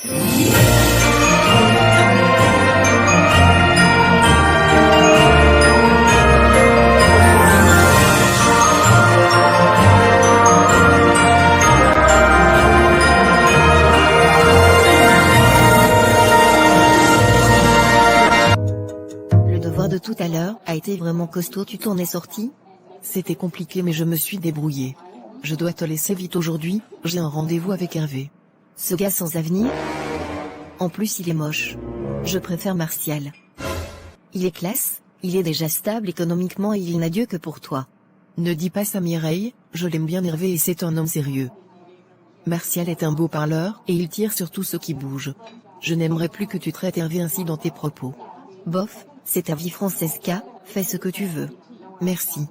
Le devoir de tout à l'heure a été vraiment costaud, tu t'en es sorti? C'était compliqué mais je me suis débrouillé. Je dois te laisser vite aujourd'hui, j'ai un rendez-vous avec Hervé. Ce gars sans avenir? En plus il est moche. Je préfère Martial. Il est classe, il est déjà stable économiquement et il n'a Dieu que pour toi. Ne dis pas ça Mireille, je l'aime bien Hervé et c'est un homme sérieux. Martial est un beau parleur et il tire sur tout ce qui bouge. Je n'aimerais plus que tu traites Hervé ainsi dans tes propos. Bof, c'est ta vie Francesca, fais ce que tu veux. Merci.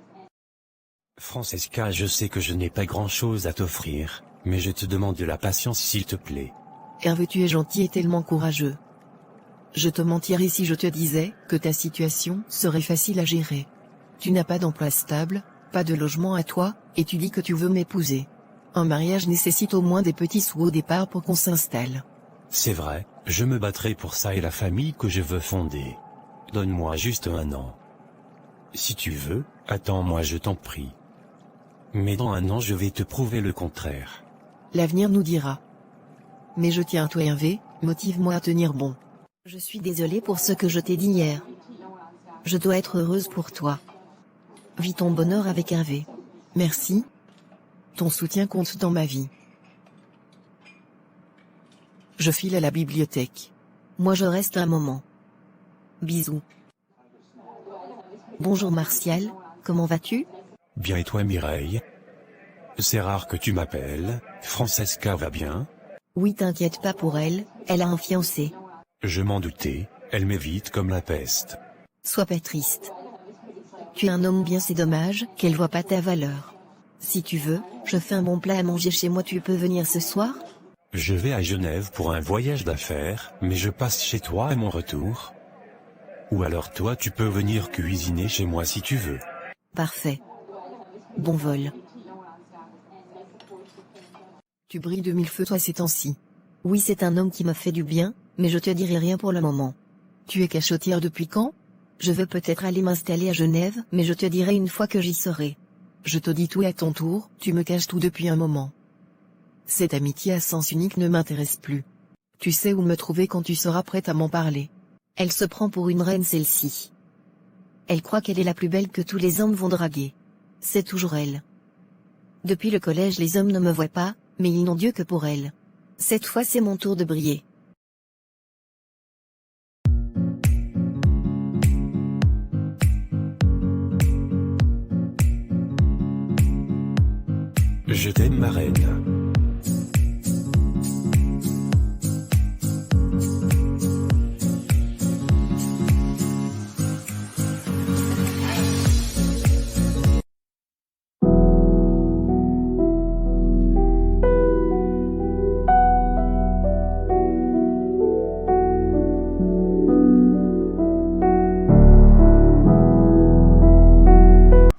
Francesca, je sais que je n'ai pas grand-chose à t'offrir, mais je te demande de la patience s'il te plaît. Hervé, tu es gentil et tellement courageux. Je te mentirais si je te disais que ta situation serait facile à gérer. Tu n'as pas d'emploi stable, pas de logement à toi, et tu dis que tu veux m'épouser. Un mariage nécessite au moins des petits sous au départ pour qu'on s'installe. C'est vrai, je me battrai pour ça et la famille que je veux fonder. Donne-moi juste 1 an. Si tu veux, attends-moi je t'en prie. Mais dans 1 an je vais te prouver le contraire. L'avenir nous dira. Mais je tiens à toi Hervé, motive-moi à tenir bon. Je suis désolée pour ce que je t'ai dit hier. Je dois être heureuse pour toi. Vis ton bonheur avec Hervé. Merci. Ton soutien compte dans ma vie. Je file à la bibliothèque. Moi je reste un moment. Bisous. Bonjour Martial, comment vas-tu? Bien et toi Mireille? C'est rare que tu m'appelles, Francesca va bien? Oui, t'inquiète pas pour elle, elle a un fiancé. Je m'en doutais, elle m'évite comme la peste. Sois pas triste. Tu es un homme bien, c'est dommage qu'elle voit pas ta valeur. Si tu veux, je fais un bon plat à manger chez moi, tu peux venir ce soir? Je vais à Genève pour un voyage d'affaires, mais je passe chez toi à mon retour. Ou alors toi tu peux venir cuisiner chez moi si tu veux. Parfait. Bon vol. Tu brilles de 1000 feux toi ces temps-ci. Oui, c'est un homme qui m'a fait du bien, mais je te dirai rien pour le moment. Tu es cachotière depuis quand? Je veux peut-être aller m'installer à Genève, mais je te dirai une fois que j'y serai. Je te dis tout à ton tour, tu me caches tout depuis un moment. Cette amitié à sens unique ne m'intéresse plus. Tu sais où me trouver quand tu seras prête à m'en parler. Elle se prend pour une reine celle-ci. Elle croit qu'elle est la plus belle que tous les hommes vont draguer. C'est toujours elle. Depuis le collège les hommes ne me voient pas, mais ils n'ont Dieu que pour elle. Cette fois c'est mon tour de briller. Je t'aime ma reine.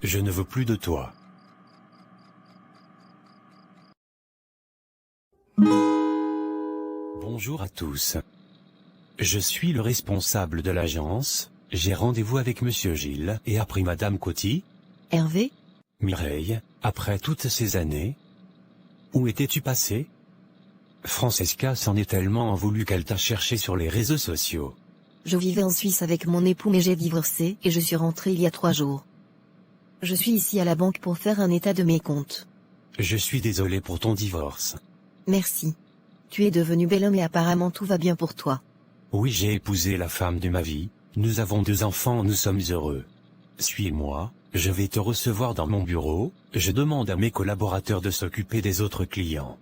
Je ne veux plus de toi. Bonjour à tous. Je suis le responsable de l'agence, j'ai rendez-vous avec Monsieur Gilles et après Madame Coty. Hervé? Mireille, après toutes ces années, où étais-tu passé? Francesca s'en est tellement voulu qu'elle t'a cherché sur les réseaux sociaux. Je vivais en Suisse avec mon époux mais j'ai divorcé et je suis rentrée il y a 3 jours. Je suis ici à la banque pour faire un état de mes comptes. Je suis désolé pour ton divorce. Merci. Tu es devenu bel homme et apparemment tout va bien pour toi. Oui, j'ai épousé la femme de ma vie, nous avons 2 enfants, nous sommes heureux. Suis-moi, je vais te recevoir dans mon bureau, je demande à mes collaborateurs de s'occuper des autres clients.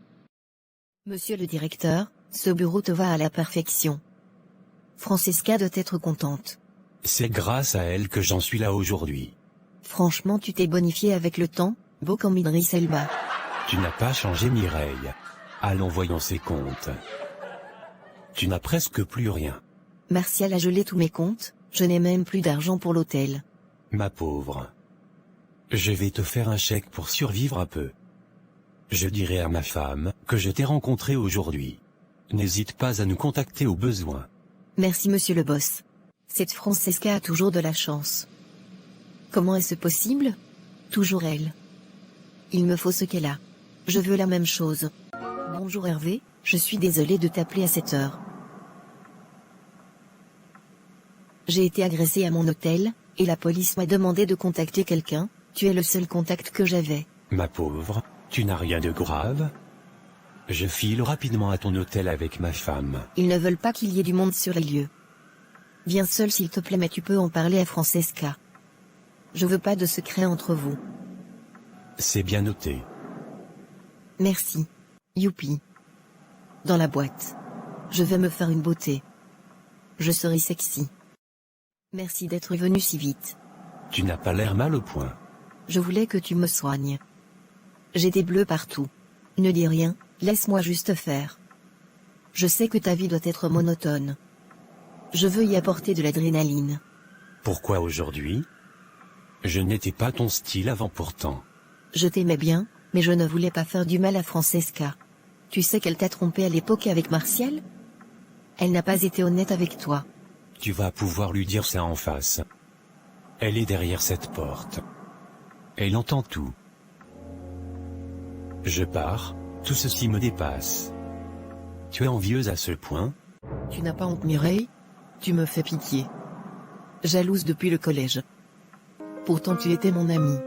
Monsieur le directeur, ce bureau te va à la perfection. Francesca doit être contente. C'est grâce à elle que j'en suis là aujourd'hui. Franchement tu t'es bonifié avec le temps, beau comme Idriss Elba. Tu n'as pas changé Mireille. Allons voyons ses comptes. Tu n'as presque plus rien. Martial a gelé tous mes comptes, je n'ai même plus d'argent pour l'hôtel. Ma pauvre. Je vais te faire un chèque pour survivre un peu. Je dirai à ma femme que je t'ai rencontré aujourd'hui. N'hésite pas à nous contacter au besoin. Merci monsieur le boss. Cette Francesca a toujours de la chance. Comment est-ce possible? Toujours elle. Il me faut ce qu'elle a. Je veux la même chose. Bonjour Hervé, je suis désolée de t'appeler à cette heure. J'ai été agressée à mon hôtel, et la police m'a demandé de contacter quelqu'un. Tu es le seul contact que j'avais. Ma pauvre, tu n'as rien de grave? Je file rapidement à ton hôtel avec ma femme. Ils ne veulent pas qu'il y ait du monde sur les lieux. Viens seul s'il te plaît, mais tu peux en parler à Francesca. Je veux pas de secret entre vous. C'est bien noté. Merci. Youpi. Dans la boîte. Je vais me faire une beauté. Je serai sexy. Merci d'être venu si vite. Tu n'as pas l'air mal au point. Je voulais que tu me soignes. J'ai des bleus partout. Ne dis rien, laisse-moi juste faire. Je sais que ta vie doit être monotone. Je veux y apporter de l'adrénaline. Pourquoi aujourd'hui? Je n'étais pas ton style avant pourtant. Je t'aimais bien, mais je ne voulais pas faire du mal à Francesca. Tu sais qu'elle t'a trompé à l'époque avec Martial? Elle n'a pas été honnête avec toi. Tu vas pouvoir lui dire ça en face. Elle est derrière cette porte. Elle entend tout. Je pars, tout ceci me dépasse. Tu es envieuse à ce point? Tu n'as pas honte Mireille? Tu me fais pitié. Jalouse depuis le collège. Pourtant tu étais mon ami.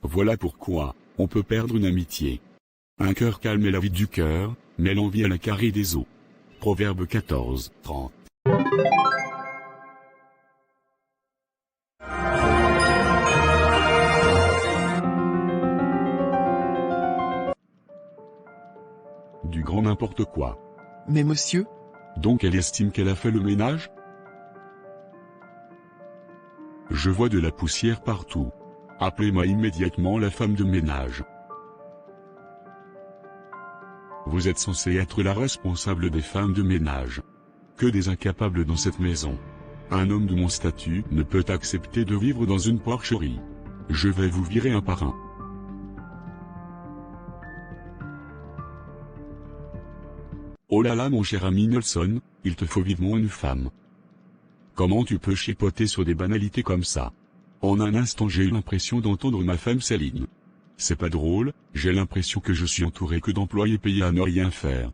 Voilà pourquoi, on peut perdre une amitié. Un cœur calme est la vie du cœur, mais l'envie est la carie des os. Proverbe 14, 30. Du grand n'importe quoi. Mais monsieur? Donc elle estime qu'elle a fait le ménage? Je vois de la poussière partout. Appelez-moi immédiatement la femme de ménage. Vous êtes censé être la responsable des femmes de ménage. Que des incapables dans cette maison. Un homme de mon statut ne peut accepter de vivre dans une porcherie. Je vais vous virer un par un. Oh là là mon cher ami Nelson, il te faut vivement une femme. Comment tu peux chipoter sur des banalités comme ça? En un instant j'ai eu l'impression d'entendre ma femme Céline. C'est pas drôle, j'ai l'impression que je suis entouré que d'employés payés à ne rien faire.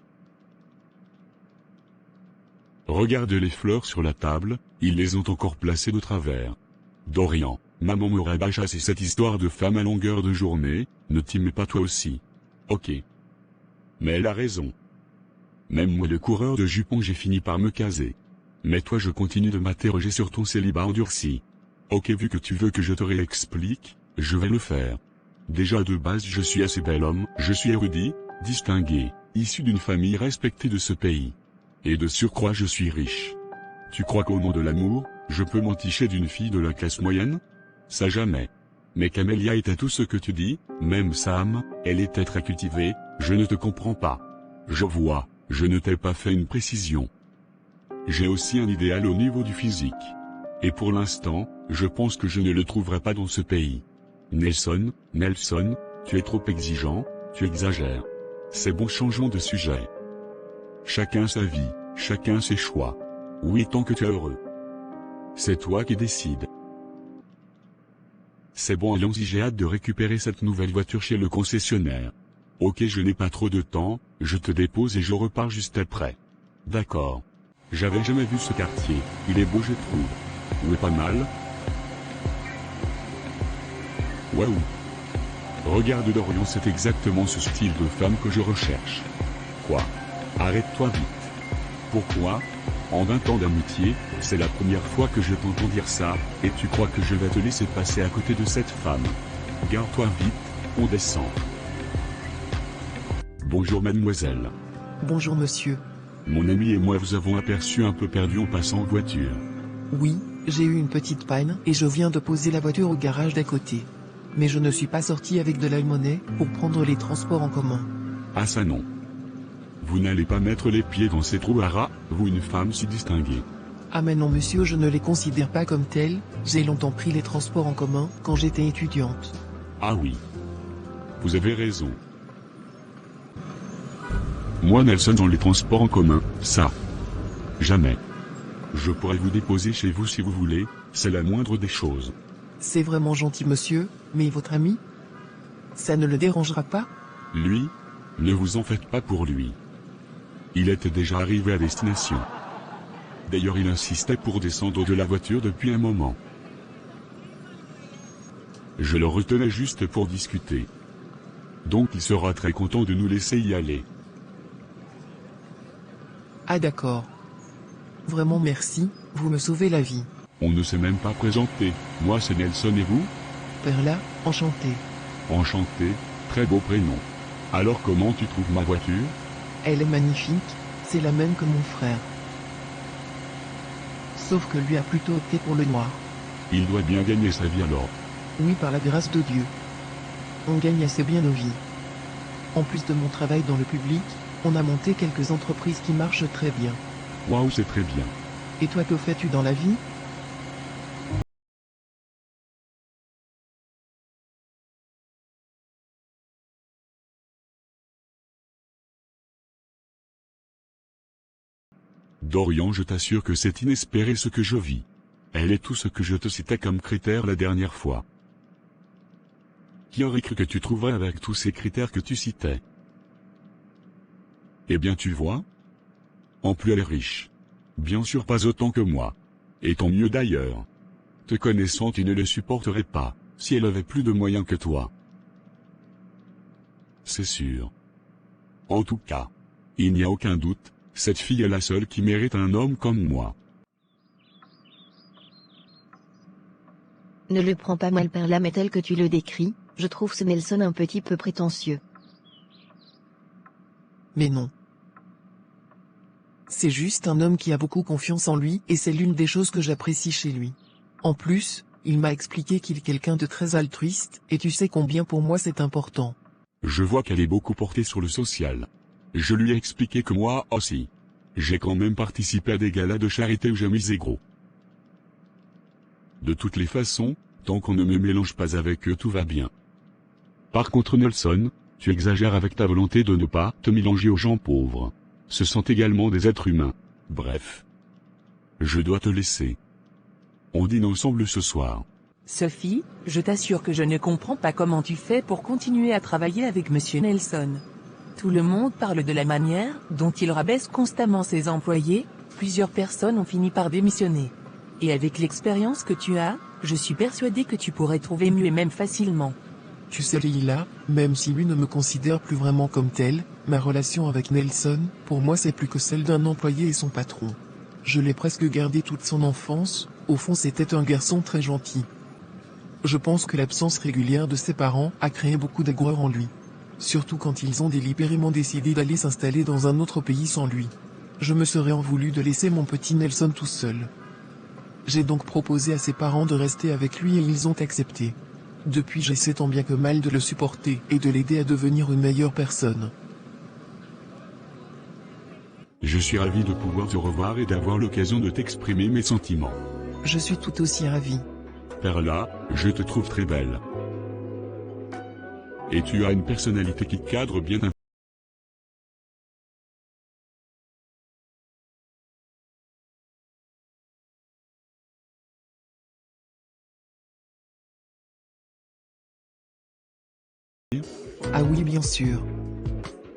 Regarde les fleurs sur la table, ils les ont encore placées de travers. Dorian, maman me rabâchasse cette histoire de femme à longueur de journée, ne t'y mets pas toi aussi. Ok. Mais elle a raison. Même moi le coureur de jupons j'ai fini par me caser. Mais toi je continue de m'interroger sur ton célibat endurci. Ok vu que tu veux que je te réexplique, je vais le faire. Déjà de base je suis assez bel homme, je suis érudit, distingué, issu d'une famille respectée de ce pays. Et de surcroît je suis riche. Tu crois qu'au nom de l'amour, je peux m'enticher d'une fille de la classe moyenne? Ça jamais. Mais Camélia était tout ce que tu dis, même Sam, elle était très cultivée, je ne te comprends pas. Je vois, je ne t'ai pas fait une précision. J'ai aussi un idéal au niveau du physique. Et pour l'instant, je pense que je ne le trouverai pas dans ce pays. Nelson, tu es trop exigeant, tu exagères. C'est bon, changeons de sujet. Chacun sa vie, chacun ses choix. Oui, tant que tu es heureux. C'est toi qui décides. C'est bon, allons-y, j'ai hâte de récupérer cette nouvelle voiture chez le concessionnaire. Ok, je n'ai pas trop de temps, je te dépose et je repars juste après. D'accord. J'avais jamais vu ce quartier, il est beau je trouve. Ou est pas mal. Waouh. Regarde Dorian, c'est exactement ce style de femme que je recherche. Quoi? Arrête-toi vite. Pourquoi? En 20 ans d'amitié, c'est la première fois que je t'entends dire ça, et tu crois que je vais te laisser passer à côté de cette femme? Gare-toi vite, on descend. Bonjour mademoiselle. Bonjour monsieur. Mon ami et moi vous avons aperçu un peu perdu en passant en voiture. Oui, j'ai eu une petite panne et je viens de poser la voiture au garage d'à côté. Mais je ne suis pas sorti avec de la monnaie pour prendre les transports en commun. Ah ça non. Vous n'allez pas mettre les pieds dans ces trous à rats, vous une femme si distinguée. Ah mais non monsieur, je ne les considère pas comme tels, j'ai longtemps pris les transports en commun quand j'étais étudiante. Ah oui. Vous avez raison. Moi Nelson dans les transports en commun, ça. Jamais. Je pourrais vous déposer chez vous si vous voulez, c'est la moindre des choses. C'est vraiment gentil monsieur, mais votre ami? Ça ne le dérangera pas? Lui? Ne vous en faites pas pour lui. Il était déjà arrivé à destination. D'ailleurs il insistait pour descendre de la voiture depuis un moment. Je le retenais juste pour discuter. Donc il sera très content de nous laisser y aller. Ah d'accord. Vraiment merci, vous me sauvez la vie. On ne s'est même pas présenté. Moi c'est Nelson et vous? Perla, enchanté. Enchanté, très beau prénom. Alors comment tu trouves ma voiture? Elle est magnifique, c'est la même que mon frère. Sauf que lui a plutôt opté pour le noir. Il doit bien gagner sa vie alors. Oui, par la grâce de Dieu. On gagne assez bien nos vies. En plus de mon travail dans le public, on a monté quelques entreprises qui marchent très bien. Waouh, c'est très bien. Et toi, que fais-tu dans la vie? Dorian, je t'assure que c'est inespéré ce que je vis. Elle est tout ce que je te citais comme critère la dernière fois. Qui aurait cru que tu trouverais avec tous ces critères que tu citais? Eh bien tu vois? En plus elle est riche. Bien sûr pas autant que moi. Et tant mieux d'ailleurs. Te connaissant tu ne le supporterais pas, si elle avait plus de moyens que toi. C'est sûr. En tout cas, il n'y a aucun doute, cette fille est la seule qui mérite un homme comme moi. Ne le prends pas mal Perla, mais tel que tu le décris, je trouve ce Nelson un petit peu prétentieux. Mais non. C'est juste un homme qui a beaucoup confiance en lui et c'est l'une des choses que j'apprécie chez lui. En plus, il m'a expliqué qu'il est quelqu'un de très altruiste et tu sais combien pour moi c'est important. Je vois qu'elle est beaucoup portée sur le social. Je lui ai expliqué que moi aussi. J'ai quand même participé à des galas de charité où j'ai misé gros. De toutes les façons, tant qu'on ne me mélange pas avec eux tout va bien. Par contre Nelson, tu exagères avec ta volonté de ne pas te mélanger aux gens pauvres. Ce sont également des êtres humains. Bref. Je dois te laisser. On dîne ensemble ce soir. Sophie, je t'assure que je ne comprends pas comment tu fais pour continuer à travailler avec Monsieur Nelson. Tout le monde parle de la manière dont il rabaisse constamment ses employés, plusieurs personnes ont fini par démissionner. Et avec l'expérience que tu as, je suis persuadé que tu pourrais trouver mieux et même facilement. Tu sais Leila, même si lui ne me considère plus vraiment comme tel, ma relation avec Nelson, pour moi c'est plus que celle d'un employé et son patron. Je l'ai presque gardé toute son enfance, au fond c'était un garçon très gentil. Je pense que l'absence régulière de ses parents a créé beaucoup d'aigreur en lui. Surtout quand ils ont délibérément décidé d'aller s'installer dans un autre pays sans lui. Je me serais en voulu de laisser mon petit Nelson tout seul. J'ai donc proposé à ses parents de rester avec lui et ils ont accepté. Depuis j'essaie tant bien que mal de le supporter et de l'aider à devenir une meilleure personne. Je suis ravi de pouvoir te revoir et d'avoir l'occasion de t'exprimer mes sentiments. Je suis tout aussi ravi. Perla, je te trouve très belle. Et tu as une personnalité qui cadre bien un... Ah oui bien sûr.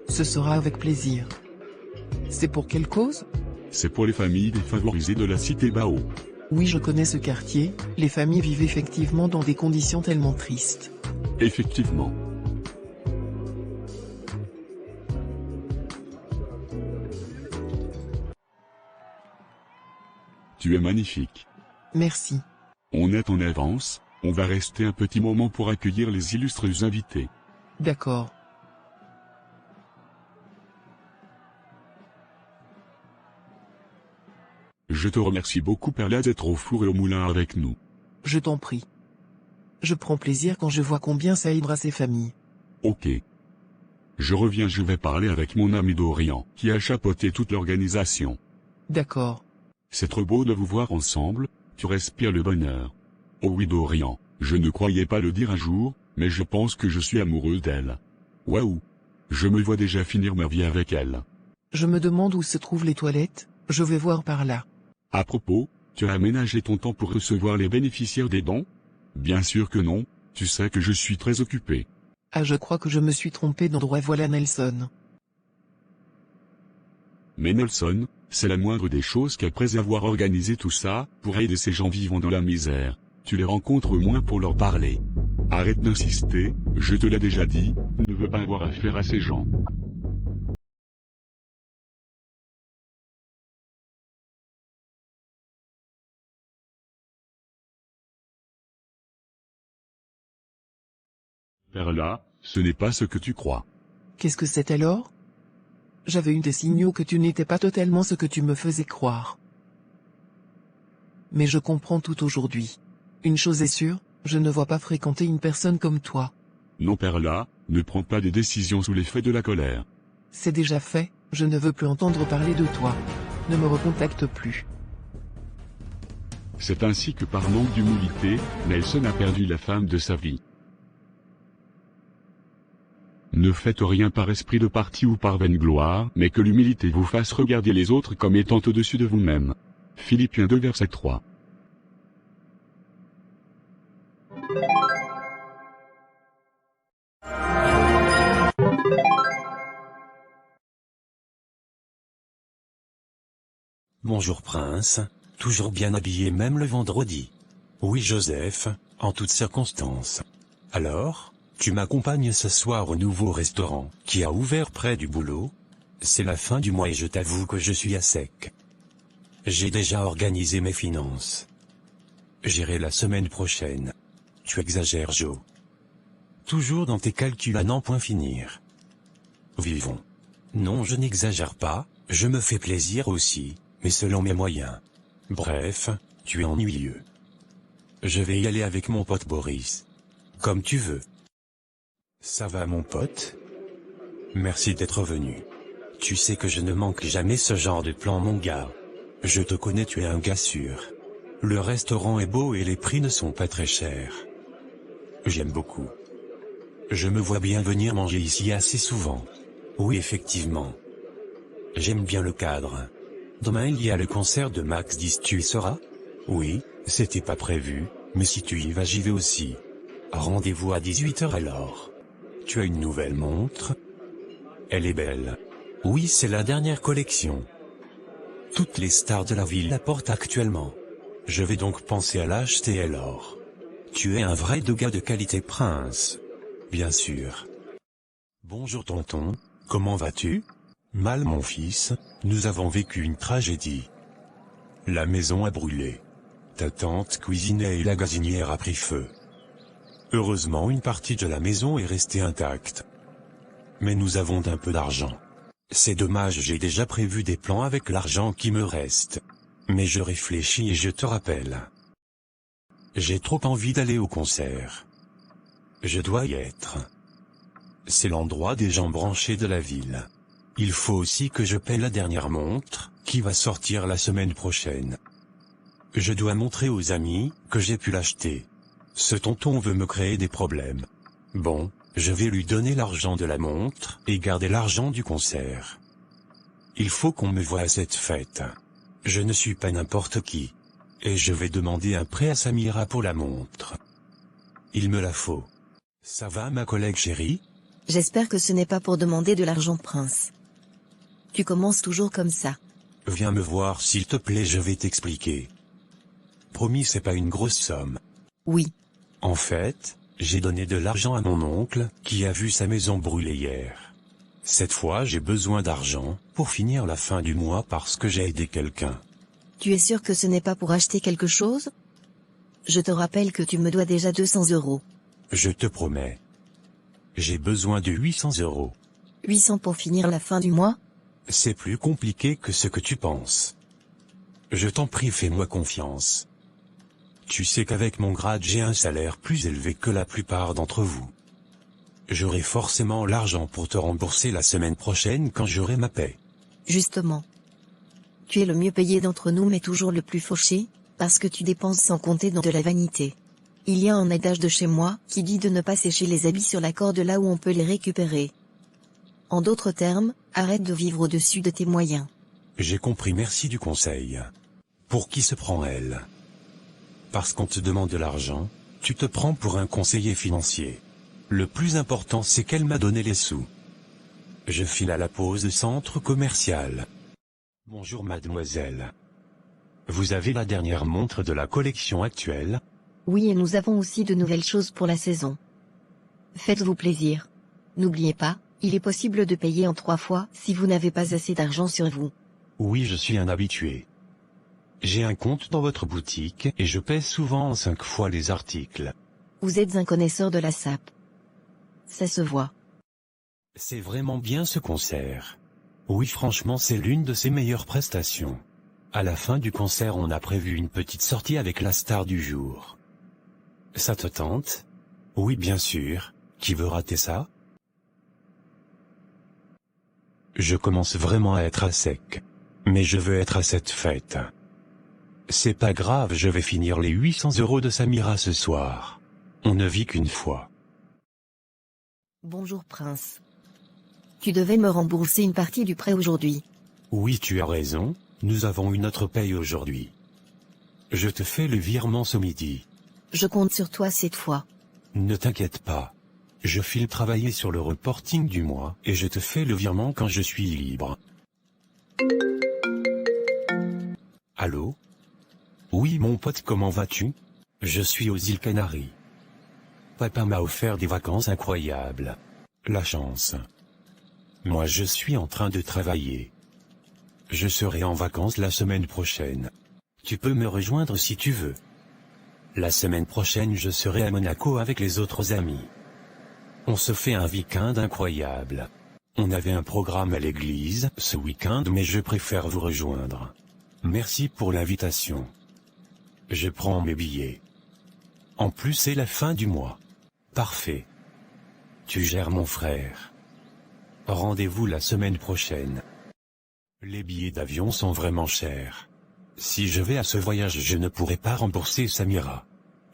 Ce sera avec plaisir. C'est pour quelle cause? C'est pour les familles défavorisées de la cité Bao. Oui je connais ce quartier, les familles vivent effectivement dans des conditions tellement tristes. Effectivement. Tu es magnifique. Merci. On est en avance, on va rester un petit moment pour accueillir les illustres invités. D'accord. Je te remercie beaucoup Perla d'être au four et au moulin avec nous. Je t'en prie. Je prends plaisir quand je vois combien ça aidera ces familles. Ok. Je reviens, je vais parler avec mon ami Dorian, qui a chapeauté toute l'organisation. D'accord. C'est trop beau de vous voir ensemble, tu respires le bonheur. Oh oui Dorian, je ne croyais pas le dire un jour, mais je pense que je suis amoureux d'elle. Waouh. Je me vois déjà finir ma vie avec elle. Je me demande où se trouvent les toilettes, je vais voir par là. À propos, tu as aménagé ton temps pour recevoir les bénéficiaires des dons? Bien sûr que non, tu sais que je suis très occupé. Ah, je crois que je me suis trompé d'endroit, voilà Nelson. Mais Nelson, c'est la moindre des choses qu'après avoir organisé tout ça, pour aider ces gens vivant dans la misère, tu les rencontres au moins pour leur parler. Arrête d'insister, je te l'ai déjà dit, ne veux pas avoir affaire à ces gens. Perla, ce n'est pas ce que tu crois. Qu'est-ce que c'est alors? J'avais eu des signaux que tu n'étais pas totalement ce que tu me faisais croire. Mais je comprends tout aujourd'hui. Une chose est sûre, je ne vois pas fréquenter une personne comme toi. Non Perla, ne prends pas des décisions sous l'effet de la colère. C'est déjà fait, je ne veux plus entendre parler de toi. Ne me recontacte plus. C'est ainsi que par manque d'humilité, Nelson a perdu la femme de sa vie. Ne faites rien par esprit de parti ou par vaine gloire, mais que l'humilité vous fasse regarder les autres comme étant au-dessus de vous-même. Philippiens 2 verset 3. Bonjour prince, toujours bien habillé même le vendredi. Oui Joseph, en toutes circonstances. Alors, tu m'accompagnes ce soir au nouveau restaurant, qui a ouvert près du boulot? C'est la fin du mois et je t'avoue que je suis à sec. J'ai déjà organisé mes finances. J'irai la semaine prochaine. Tu exagères Joe. Toujours dans tes calculs à n'en point finir. Vivons. Non, je n'exagère pas, je me fais plaisir aussi, mais selon mes moyens. Bref, tu es ennuyeux. Je vais y aller avec mon pote Boris. Comme tu veux. Ça va mon pote? Merci d'être venu. Tu sais que je ne manque jamais ce genre de plan mon gars. Je te connais, tu es un gars sûr. Le restaurant est beau et les prix ne sont pas très chers. J'aime beaucoup. Je me vois bien venir manger ici assez souvent. Oui effectivement. J'aime bien le cadre. Demain il y a le concert de Max 10, tu y seras? Oui, c'était pas prévu, mais si tu y vas j'y vais aussi. Rendez-vous à 18h alors. Tu as une nouvelle montre? Elle est belle. Oui, c'est la dernière collection. Toutes les stars de la ville la portent actuellement. Je vais donc penser à l'acheter alors. Tu es un vrai gars de qualité prince. Bien sûr. Bonjour tonton, comment vas-tu? Mal mon fils, nous avons vécu une tragédie. La maison a brûlé. Ta tante cuisinait et la gazinière a pris feu. Heureusement une partie de la maison est restée intacte. Mais nous avons d'un peu d'argent. C'est dommage, j'ai déjà prévu des plans avec l'argent qui me reste. Mais je réfléchis et je te rappelle. J'ai trop envie d'aller au concert. Je dois y être. C'est l'endroit des gens branchés de la ville. Il faut aussi que je paie la dernière montre, qui va sortir la semaine prochaine. Je dois montrer aux amis que j'ai pu l'acheter. Ce tonton veut me créer des problèmes. Bon, je vais lui donner l'argent de la montre et garder l'argent du concert. Il faut qu'on me voie à cette fête. Je ne suis pas n'importe qui. Et je vais demander un prêt à Samira pour la montre. Il me la faut. Ça va ma collègue chérie? J'espère que ce n'est pas pour demander de l'argent prince. Tu commences toujours comme ça. Viens me voir s'il te plaît, je vais t'expliquer. Promis, c'est pas une grosse somme. Oui. En fait, j'ai donné de l'argent à mon oncle, qui a vu sa maison brûler hier. Cette fois j'ai besoin d'argent, pour finir la fin du mois parce que j'ai aidé quelqu'un. Tu es sûr que ce n'est pas pour acheter quelque chose? Je te rappelle que tu me dois déjà 200 €. Je te promets. J'ai besoin de 800 €. 800 pour finir la fin du mois? C'est plus compliqué que ce que tu penses. Je t'en prie, fais-moi confiance. Tu sais qu'avec mon grade j'ai un salaire plus élevé que la plupart d'entre vous. J'aurai forcément l'argent pour te rembourser la semaine prochaine quand j'aurai ma paie. Justement. Tu es le mieux payé d'entre nous mais toujours le plus fauché, parce que tu dépenses sans compter dans de la vanité. Il y a un adage de chez moi qui dit de ne pas sécher les habits sur la corde là où on peut les récupérer. En d'autres termes, Arrête de vivre au-dessus de tes moyens. J'ai compris, merci du conseil. Pour qui se prend elle? Parce qu'on te demande de l'argent, tu te prends pour un conseiller financier. Le plus important c'est qu'elle m'a donné les sous. Je file à la pause centre commercial. Bonjour mademoiselle. Vous avez la dernière montre de la collection actuelle? Oui, et nous avons aussi de nouvelles choses pour la saison. Faites-vous plaisir. N'oubliez pas, il est possible de payer en 3 fois si vous n'avez pas assez d'argent sur vous. Oui, je suis un habitué. J'ai un compte dans votre boutique et je paie souvent en 5 fois les articles. Vous êtes un connaisseur de la sape. Ça se voit. C'est vraiment bien ce concert. Oui, franchement, c'est l'une de ses meilleures prestations. À la fin du concert, on a prévu une petite sortie avec la star du jour. Ça te tente? Oui, bien sûr. Qui veut rater ça? Je commence vraiment à être à sec. Mais je veux être à cette fête. C'est pas grave, je vais finir les 800 € de Samira ce soir. On ne vit qu'une fois. Bonjour prince. Tu devais me rembourser une partie du prêt aujourd'hui. Oui, tu as raison, nous avons une autre paye aujourd'hui. Je te fais le virement ce midi. Je compte sur toi cette fois. Ne t'inquiète pas. Je file travailler sur le reporting du mois et je te fais le virement quand je suis libre. Allô? Oui mon pote, comment vas-tu? Je suis aux îles Canaries. Papa m'a offert des vacances incroyables. La chance. Moi je suis en train de travailler. Je serai en vacances la semaine prochaine. Tu peux me rejoindre si tu veux. La semaine prochaine je serai à Monaco avec les autres amis. On se fait un week-end incroyable. On avait un programme à l'église ce week-end mais je préfère vous rejoindre. Merci pour l'invitation. Je prends mes billets. En plus c'est la fin du mois. Parfait. Tu gères mon frère. Rendez-vous la semaine prochaine. Les billets d'avion sont vraiment chers. Si je vais à ce voyage je ne pourrai pas rembourser Samira.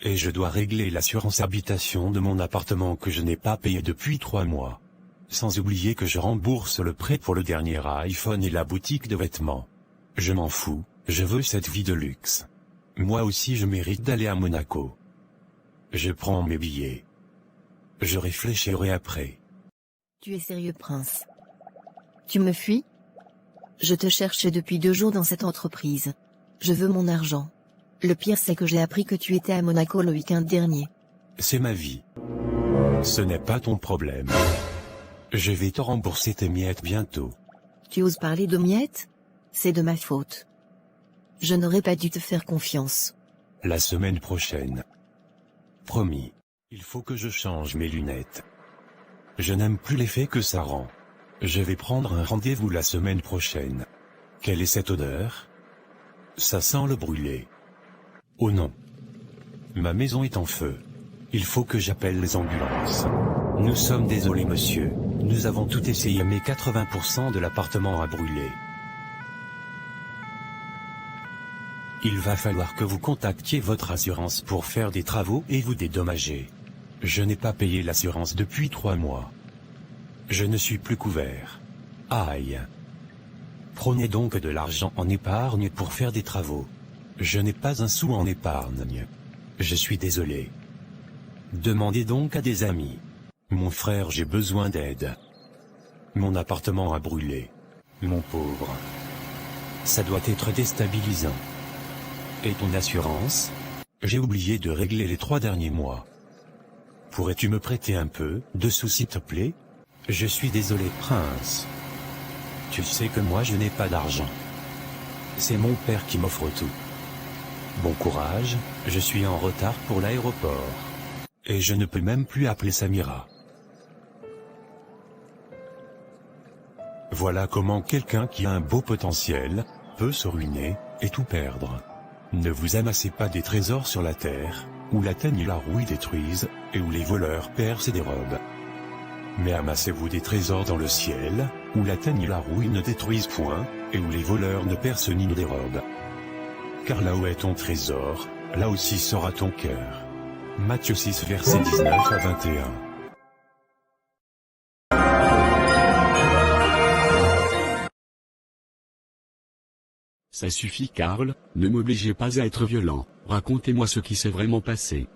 Et je dois régler l'assurance habitation de mon appartement que je n'ai pas payé depuis 3 mois. Sans oublier que je rembourse le prêt pour le dernier iPhone et la boutique de vêtements. Je m'en fous, je veux cette vie de luxe. Moi aussi je mérite d'aller à Monaco. Je prends mes billets. Je réfléchirai après. Tu es sérieux prince? Tu me fuis? Je te cherchais depuis 2 jours dans cette entreprise. Je veux mon argent. Le pire c'est que j'ai appris que tu étais à Monaco le week-end dernier. C'est ma vie. Ce n'est pas ton problème. Je vais te rembourser tes miettes bientôt. Tu oses parler de miettes? C'est de ma faute. Je n'aurais pas dû te faire confiance. La semaine prochaine. Promis. Il faut que je change mes lunettes. Je n'aime plus l'effet que ça rend. Je vais prendre un rendez-vous la semaine prochaine. Quelle est cette odeur? Ça sent le brûlé. Oh non. Ma maison est en feu. Il faut que j'appelle les ambulances. Nous sommes désolés monsieur, nous avons tout essayé mais 80% de l'appartement a brûlé. Il va falloir que vous contactiez votre assurance pour faire des travaux et vous dédommager. Je n'ai pas payé l'assurance depuis 3 mois. Je ne suis plus couvert. Aïe. Prenez donc de l'argent en épargne pour faire des travaux. Je n'ai pas un sou en épargne. Je suis désolé. Demandez donc à des amis. Mon frère, j'ai besoin d'aide. Mon appartement a brûlé. Mon pauvre. Ça doit être déstabilisant. Et ton assurance? J'ai oublié de régler les 3 derniers mois. Pourrais-tu me prêter un peu de sous s'il te plaît? Je suis désolé, prince. Tu sais que moi je n'ai pas d'argent. C'est mon père qui m'offre tout. Bon courage, je suis en retard pour l'aéroport. Et je ne peux même plus appeler Samira. Voilà comment quelqu'un qui a un beau potentiel peut se ruiner et tout perdre. Ne vous amassez pas des trésors sur la terre, où la teigne et la rouille détruisent, et où les voleurs percent et dérobent. Mais amassez-vous des trésors dans le ciel, où la teigne et la rouille ne détruisent point, et où les voleurs ne percent ni ne dérobent. Car là où est ton trésor, là aussi sera ton cœur. Matthieu 6 versets 19 à 21. Ça suffit Karl, ne m'obligez pas à être violent, racontez-moi ce qui s'est vraiment passé.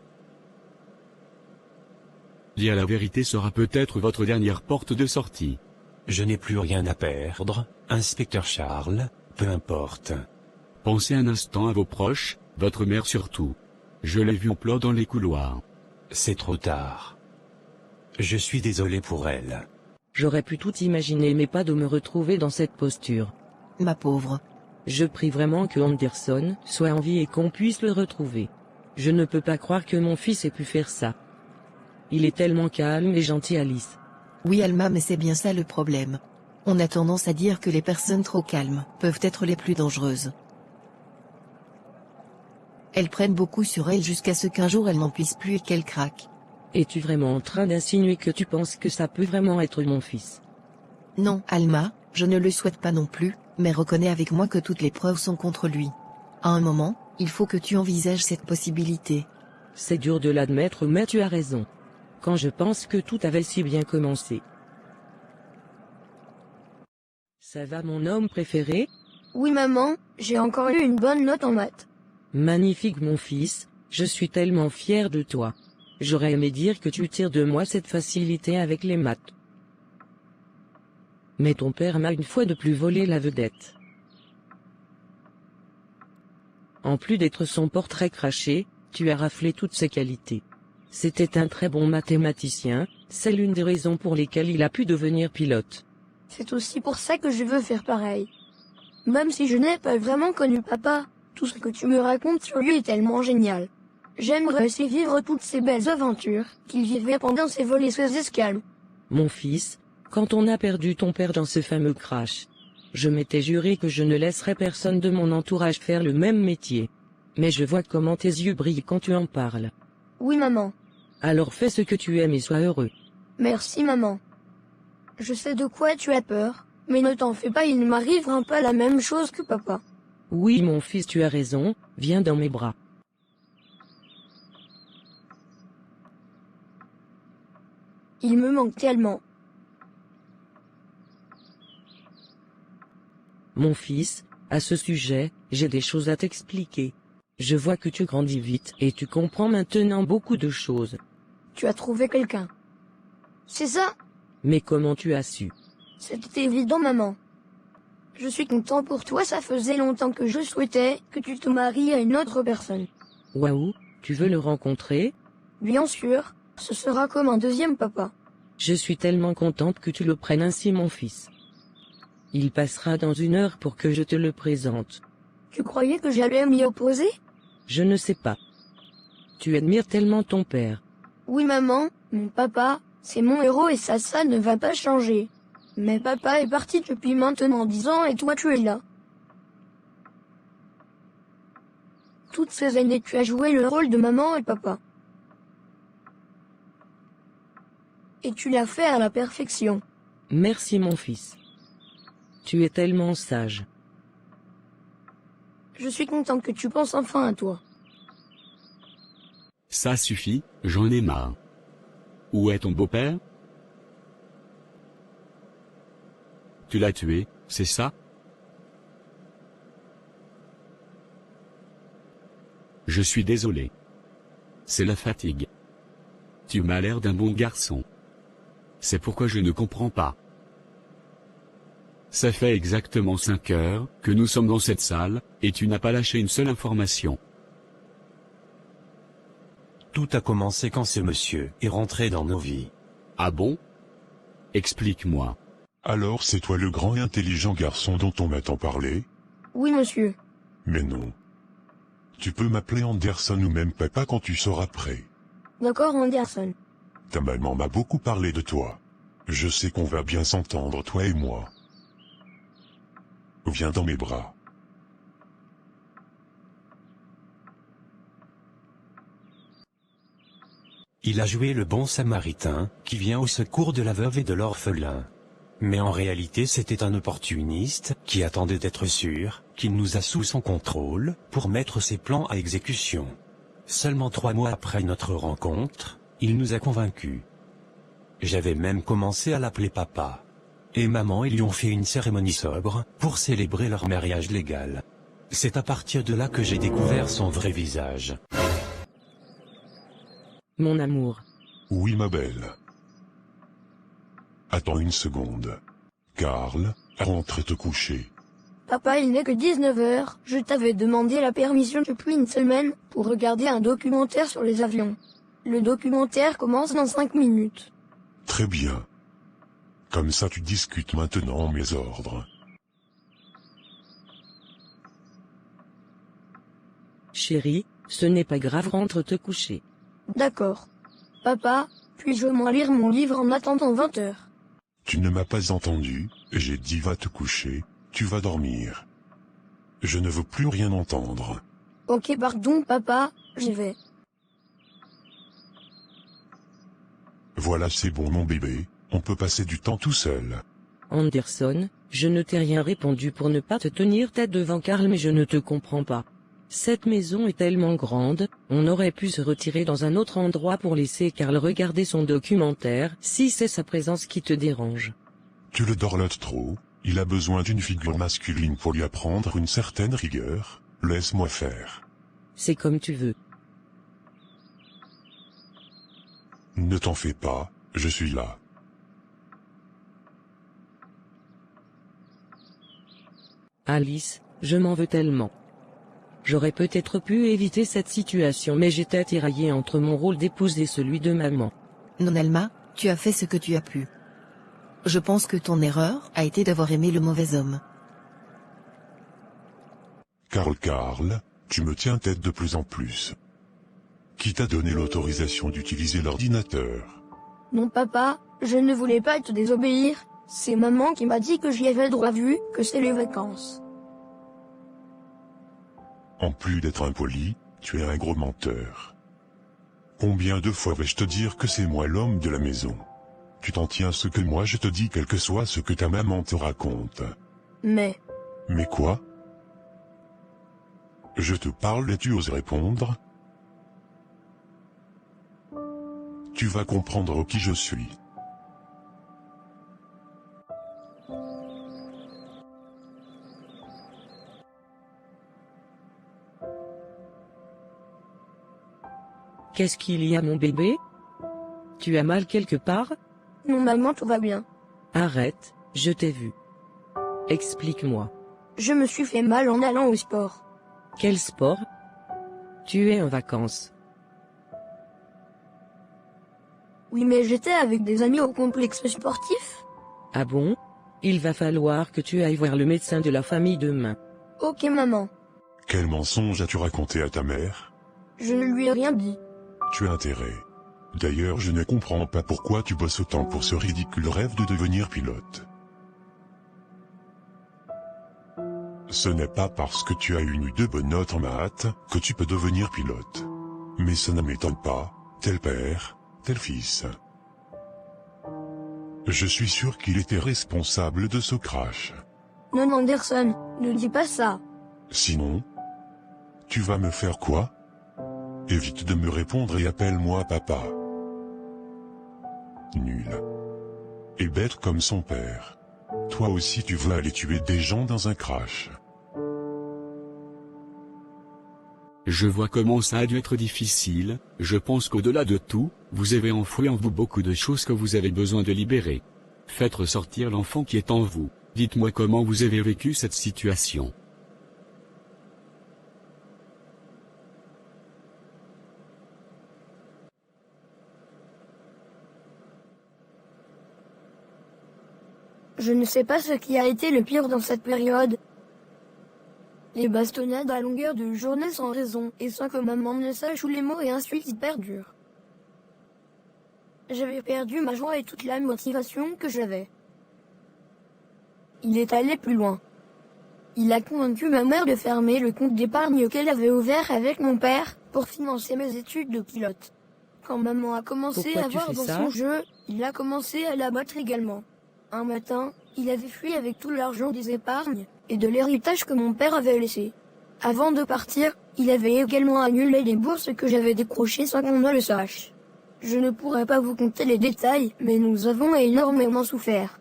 Dire la vérité sera peut-être votre dernière porte de sortie. Je n'ai plus rien à perdre, inspecteur Charles, peu importe. Pensez un instant à vos proches, votre mère surtout. Je l'ai vue en pleurs dans les couloirs. C'est trop tard. Je suis désolé pour elle. J'aurais pu tout imaginer mais pas de me retrouver dans cette posture. Ma pauvre. Je prie vraiment que Anderson soit en vie et qu'on puisse le retrouver. Je ne peux pas croire que mon fils ait pu faire ça. Il est tellement calme et gentil, Alice. Oui Alma, mais c'est bien ça le problème. On a tendance à dire que les personnes trop calmes peuvent être les plus dangereuses. Elles prennent beaucoup sur elles jusqu'à ce qu'un jour elles n'en puissent plus et qu'elles craquent. Es-tu vraiment en train d'insinuer que tu penses que ça peut vraiment être mon fils? Non, Alma, je ne le souhaite pas non plus, mais reconnais avec moi que toutes les preuves sont contre lui. À un moment, il faut que tu envisages cette possibilité. C'est dur de l'admettre mais tu as raison. Quand je pense que tout avait si bien commencé. Ça va mon homme préféré? Oui maman, j'ai encore eu une bonne note en maths. Magnifique mon fils, je suis tellement fier de toi. J'aurais aimé dire que tu tires de moi cette facilité avec les maths. Mais ton père m'a une fois de plus volé la vedette. En plus d'être son portrait craché, tu as raflé toutes ses qualités. C'était un très bon mathématicien, c'est l'une des raisons pour lesquelles il a pu devenir pilote. C'est aussi pour ça que je veux faire pareil. Même si je n'ai pas vraiment connu papa, tout ce que tu me racontes sur lui est tellement génial. J'aimerais aussi vivre toutes ces belles aventures qu'il vivait pendant ses vols et ses escales. Mon fils, quand on a perdu ton père dans ce fameux crash, je m'étais juré que je ne laisserais personne de mon entourage faire le même métier. Mais je vois comment tes yeux brillent quand tu en parles. Oui maman. Alors fais ce que tu aimes et sois heureux. Merci maman. Je sais de quoi tu as peur, mais ne t'en fais pas, il ne m'arrivera pas la même chose que papa. Oui mon fils, tu as raison, viens dans mes bras. Il me manque tellement. Mon fils, à ce sujet, j'ai des choses à t'expliquer. Je vois que tu grandis vite et tu comprends maintenant beaucoup de choses. Tu as trouvé quelqu'un. C'est ça? Mais comment tu as su? C'était évident maman. Je suis content pour toi, ça faisait longtemps que je souhaitais que tu te maries à une autre personne. Waouh, tu veux le rencontrer? Bien sûr, ce sera comme un deuxième papa. Je suis tellement contente que tu le prennes ainsi mon fils. Il passera dans 1 heure pour que je te le présente. Tu croyais que j'allais m'y opposer? Je ne sais pas. Tu admires tellement ton père. Oui maman, mon papa, c'est mon héros et ça ne va pas changer. Mais papa est parti depuis maintenant 10 ans et toi tu es là. Toutes ces années tu as joué le rôle de maman et papa. Et tu l'as fait à la perfection. Merci mon fils. Tu es tellement sage. Je suis content que tu penses enfin à toi. Ça suffit, j'en ai marre. Où est ton beau-père? Tu l'as tué, c'est ça? Je suis désolé. C'est la fatigue. Tu m'as l'air d'un bon garçon. C'est pourquoi je ne comprends pas. Ça fait exactement 5 heures que nous sommes dans cette salle, et tu n'as pas lâché une seule information. Tout a commencé quand ce monsieur est rentré dans nos vies. Ah bon? Explique-moi. Alors c'est toi le grand et intelligent garçon dont on m'a tant parlé? Oui monsieur. Mais non. Tu peux m'appeler Anderson ou même papa quand tu seras prêt. D'accord Anderson. Ta maman m'a beaucoup parlé de toi. Je sais qu'on va bien s'entendre toi et moi. Viens dans mes bras. Il a joué le bon samaritain, qui vient au secours de la veuve et de l'orphelin. Mais en réalité c'était un opportuniste, qui attendait d'être sûr, qu'il nous a sous son contrôle, pour mettre ses plans à exécution. Seulement 3 mois après notre rencontre, il nous a convaincus. J'avais même commencé à l'appeler papa. Et maman, ils lui ont fait une cérémonie sobre, pour célébrer leur mariage légal. C'est à partir de là que j'ai découvert son vrai visage. Mon amour. Oui, ma belle. Attends une seconde. Karl, rentre te coucher. Papa, il n'est que 19h. Je t'avais demandé la permission depuis une semaine pour regarder un documentaire sur les avions. Le documentaire commence dans 5 minutes. Très bien. Comme ça tu discutes maintenant mes ordres. Chérie, ce n'est pas grave, rentre te coucher. D'accord. Papa, puis-je au moins lire mon livre en attendant 20h? Tu ne m'as pas entendu, j'ai dit va te coucher, tu vas dormir. Je ne veux plus rien entendre. Ok, pardon papa, j'y vais. Voilà, c'est bon mon bébé, on peut passer du temps tout seul. Anderson, je ne t'ai rien répondu pour ne pas te tenir tête devant Karl, mais je ne te comprends pas. Cette maison est tellement grande, on aurait pu se retirer dans un autre endroit pour laisser Karl regarder son documentaire, si c'est sa présence qui te dérange. Tu le dorlotes trop, il a besoin d'une figure masculine pour lui apprendre une certaine rigueur, laisse-moi faire. C'est comme tu veux. Ne t'en fais pas, je suis là. Alice, je m'en veux tellement. J'aurais peut-être pu éviter cette situation, mais j'étais tiraillée entre mon rôle d'épouse et celui de maman. Non Alma, tu as fait ce que tu as pu. Je pense que ton erreur a été d'avoir aimé le mauvais homme. Karl, tu me tiens tête de plus en plus. Qui t'a donné l'autorisation d'utiliser l'ordinateur? Non papa, je ne voulais pas te désobéir, c'est maman qui m'a dit que j'y avais droit vu que c'est les vacances. En plus d'être impoli, tu es un gros menteur. Combien de fois vais-je te dire que c'est moi l'homme de la maison? Tu t'en tiens à ce que moi je te dis, quel que soit ce que ta maman te raconte. Mais quoi? Je te parle et tu oses répondre? Tu vas comprendre qui je suis. Qu'est-ce qu'il y a mon bébé? Tu as mal quelque part? non maman, tout va bien. Arrête, je t'ai vu. Explique-moi. Je me suis fait mal en allant au sport. Quel sport? Tu es en vacances. Oui mais j'étais avec des amis au complexe sportif. Ah bon? Il va falloir que tu ailles voir le médecin de la famille demain. Ok maman. Quel mensonge as-tu raconté à ta mère? Je ne lui ai rien dit. Tu as intérêt. D'ailleurs, je ne comprends pas pourquoi tu bosses autant pour ce ridicule rêve de devenir pilote. Ce n'est pas parce que tu as eu de bonnes notes en maths que tu peux devenir pilote. Mais ça ne m'étonne pas, tel père, tel fils. Je suis sûr qu'il était responsable de ce crash. Non Anderson, ne dis pas ça. Sinon, tu vas me faire quoi? Évite de me répondre et appelle-moi papa. Nul. Et bête comme son père. Toi aussi tu veux aller tuer des gens dans un crash. Je vois comment ça a dû être difficile, je pense qu'au-delà de tout, vous avez enfoui en vous beaucoup de choses que vous avez besoin de libérer. Faites ressortir l'enfant qui est en vous, dites-moi comment vous avez vécu cette situation. Je ne sais pas ce qui a été le pire dans cette période. Les bastonnades à longueur de journée sans raison et sans que maman ne sache où les mots et insultes y perdurent. J'avais perdu ma joie et toute la motivation que j'avais. Il est allé plus loin. Il a convaincu ma mère de fermer le compte d'épargne qu'elle avait ouvert avec mon père pour financer mes études de pilote. Quand maman a commencé Pourquoi à tu voir fais dans ça? son jeu, il a commencé à la battre également. Un matin, il avait fui avec tout l'argent des épargnes et de l'héritage que mon père avait laissé. Avant de partir, il avait également annulé les bourses que j'avais décrochées sans qu'on ne le sache. Je ne pourrais pas vous conter les détails, mais nous avons énormément souffert.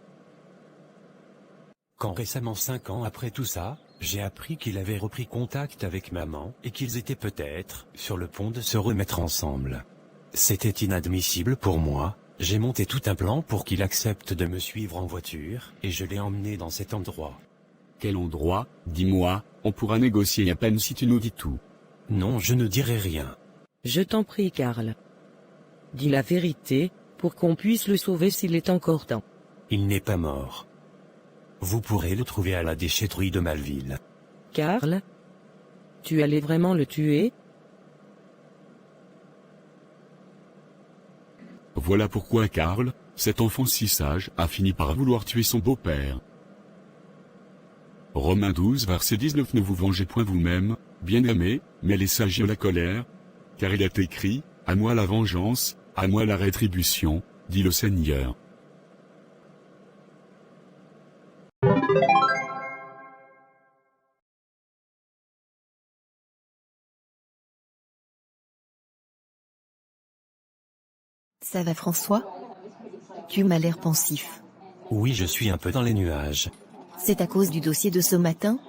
Quand récemment 5 ans après tout ça, J'ai appris qu'il avait repris contact avec maman et qu'ils étaient peut-être sur le point de se remettre ensemble. C'était inadmissible pour moi. J'ai monté tout un plan pour qu'il accepte de me suivre en voiture et je l'ai emmené dans cet endroit. Quel endroit? Dis-moi, on pourra négocier à peine si tu nous dis tout. Non, je ne dirai rien. Je t'en prie, Karl. Dis la vérité, pour qu'on puisse le sauver s'il est encore temps. Il n'est pas mort. Vous pourrez le trouver à la déchetterie de Malville. Karl? Tu allais vraiment le tuer? Voilà pourquoi Karl, cet enfant si sage, a fini par vouloir tuer son beau-père. Romains 12 verset 19. Ne vous vengez point vous-même, bien-aimés, mais laissez agir la colère, car il est écrit, à moi la vengeance, à moi la rétribution, dit le Seigneur. Ça va François? Tu m'as l'air pensif. Oui, je suis un peu dans les nuages. C'est à cause du dossier de ce matin?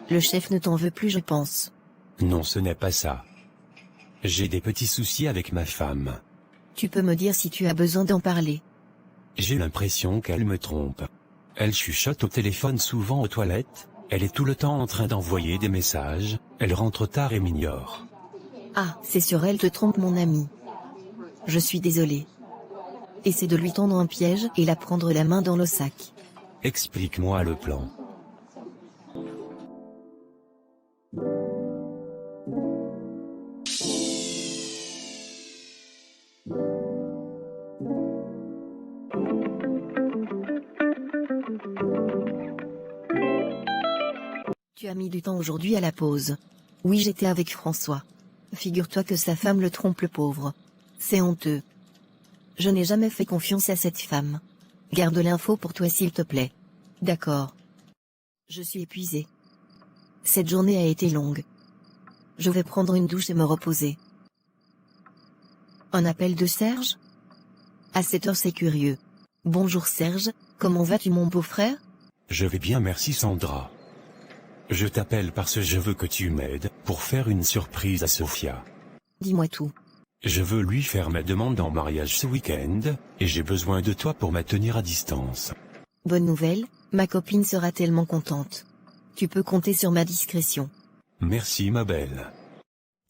Le chef ne t'en veut plus, je pense. Non, ce n'est pas ça. J'ai des petits soucis avec ma femme. Tu peux me dire si tu as besoin d'en parler. J'ai l'impression qu'elle me trompe. Elle chuchote au téléphone souvent aux toilettes, elle est tout le temps en train d'envoyer des messages, elle rentre tard et m'ignore. Ah, c'est sûr, elle te trompe, mon ami. Je suis désolé. Essaie de lui tendre un piège et la prendre la main dans le sac. Explique-moi le plan. Tu as mis du temps aujourd'hui à la pause. Oui, j'étais avec François. Figure-toi que sa femme le trompe, le pauvre. C'est honteux. Je n'ai jamais fait confiance à cette femme. Garde l'info pour toi s'il te plaît. D'accord. Je suis épuisée. Cette journée a été longue. Je vais prendre une douche et me reposer. Un appel de Serge? À cette heure, c'est curieux. Bonjour Serge, comment vas-tu mon beau-frère? Je vais bien, merci Sandra. Je t'appelle parce que je veux que tu m'aides pour faire une surprise à Sophia. Dis-moi tout. Je veux lui faire ma demande en mariage ce week-end, et j'ai besoin de toi pour ma tenir à distance. Bonne nouvelle, ma copine sera tellement contente. Tu peux compter sur ma discrétion. Merci ma belle.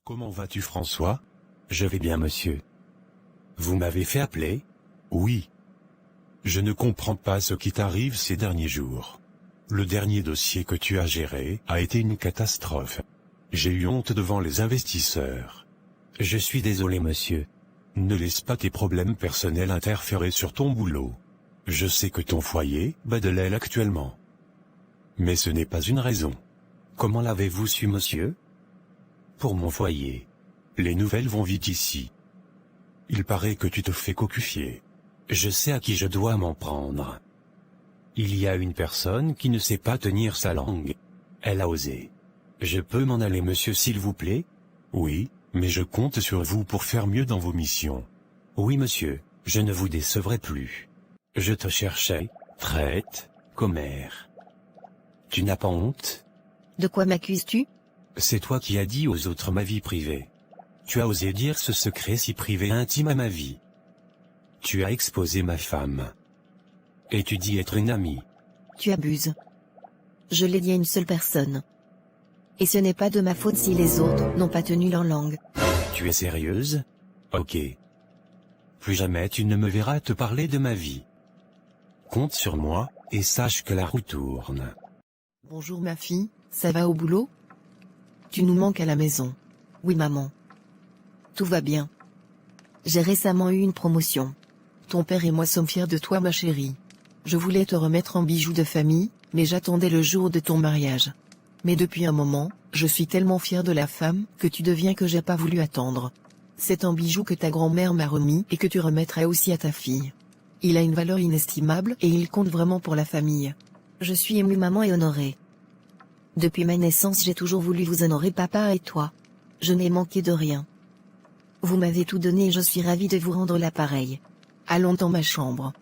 Comment vas-tu François? Je vais bien monsieur. Vous m'avez fait appeler? Oui. Je ne comprends pas ce qui t'arrive ces derniers jours. Le dernier dossier que tu as géré a été une catastrophe. J'ai eu honte devant les investisseurs. Je suis désolé monsieur. Ne laisse pas tes problèmes personnels interférer sur ton boulot. Je sais que ton foyer bat de l'aile actuellement. Mais ce n'est pas une raison. Comment l'avez-vous su monsieur? Pour mon foyer. Les nouvelles vont vite ici. Il paraît que tu te fais cocufier. Je sais à qui je dois m'en prendre. Il y a une personne qui ne sait pas tenir sa langue. Elle a osé. Je peux m'en aller monsieur s'il vous plaît? Oui, mais je compte sur vous pour faire mieux dans vos missions. Oui monsieur, je ne vous décevrai plus. Je te cherchais, traite, commère. Tu n'as pas honte? De quoi m'accuses-tu? C'est toi qui as dit aux autres ma vie privée. Tu as osé dire ce secret si privé intime à ma vie. Tu as exposé ma femme. Et tu dis être une amie. Tu abuses. Je l'ai dit à une seule personne. Et ce n'est pas de ma faute si les autres n'ont pas tenu leur langue. Tu es sérieuse? Ok. Plus jamais tu ne me verras te parler de ma vie. Compte sur moi, et sache que la roue tourne. Bonjour ma fille, ça va au boulot? Tu nous manques à la maison. Oui maman. Tout va bien. J'ai récemment eu une promotion. Ton père et moi sommes fiers de toi ma chérie. Je voulais te remettre en bijoux de famille, mais j'attendais le jour de ton mariage. Mais depuis un moment, je suis tellement fière de la femme que tu deviens que j'ai pas voulu attendre. C'est un bijou que ta grand-mère m'a remis et que tu remettras aussi à ta fille. Il a une valeur inestimable et il compte vraiment pour la famille. Je suis émue maman et honorée. Depuis ma naissance j'ai toujours voulu vous honorer papa et toi. Je n'ai manqué de rien. Vous m'avez tout donné et je suis ravie de vous rendre l'appareil. Allons dans ma chambre.